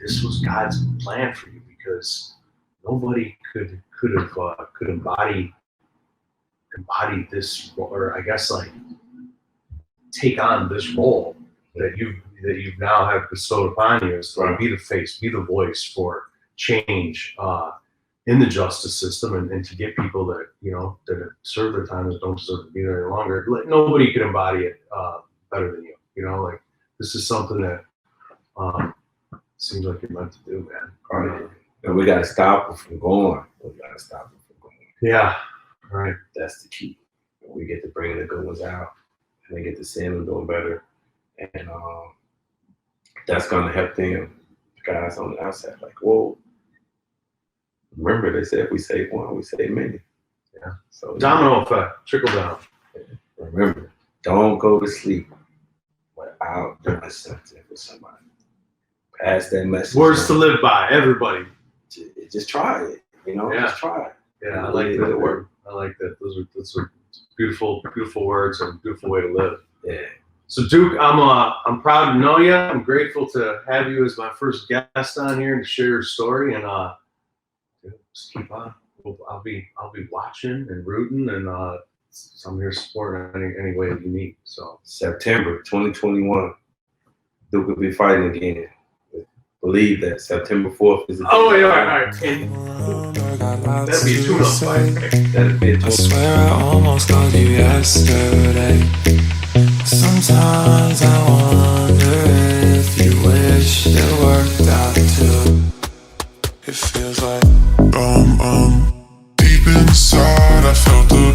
this was God's plan for you, because nobody could embody this, or I guess like take on this role that you now have bestowed upon you, is to be the face, be the voice for change in the justice system, and to get people that that have served their time and don't deserve to be there any longer. Like, nobody could embody it better than you. Like, this is something that seems like you're meant to do, man. Right. And we gotta stop it from going. Yeah, right. That's the key. We get to bring the good ones out, and they get to see them doing better, and that's gonna help them, the guys on the outside. Like, whoa. Remember, they said if we save one, we save many. Yeah. So domino effect, trickle down. Remember, don't go to sleep without doing something for somebody. Pass that message. Words to live by, everybody. Just try it. Just try it. Yeah, I like that. I like that. Those are beautiful, beautiful words and beautiful way to live. Yeah. So Duke, I'm proud to know you. I'm grateful to have you as my first guest on here and to share your story. And just keep on. I'll be watching and rooting, and so I'm here supporting any way that you need. So September 2021, Duke will be fighting again. Believe that September 4th is. Oh yeah, all right. And that'd be a tune-up fight. That'd be a tune-up. I swear I almost called you yesterday. Sometimes I wonder if you wish it worked out too. It feels like deep inside I felt the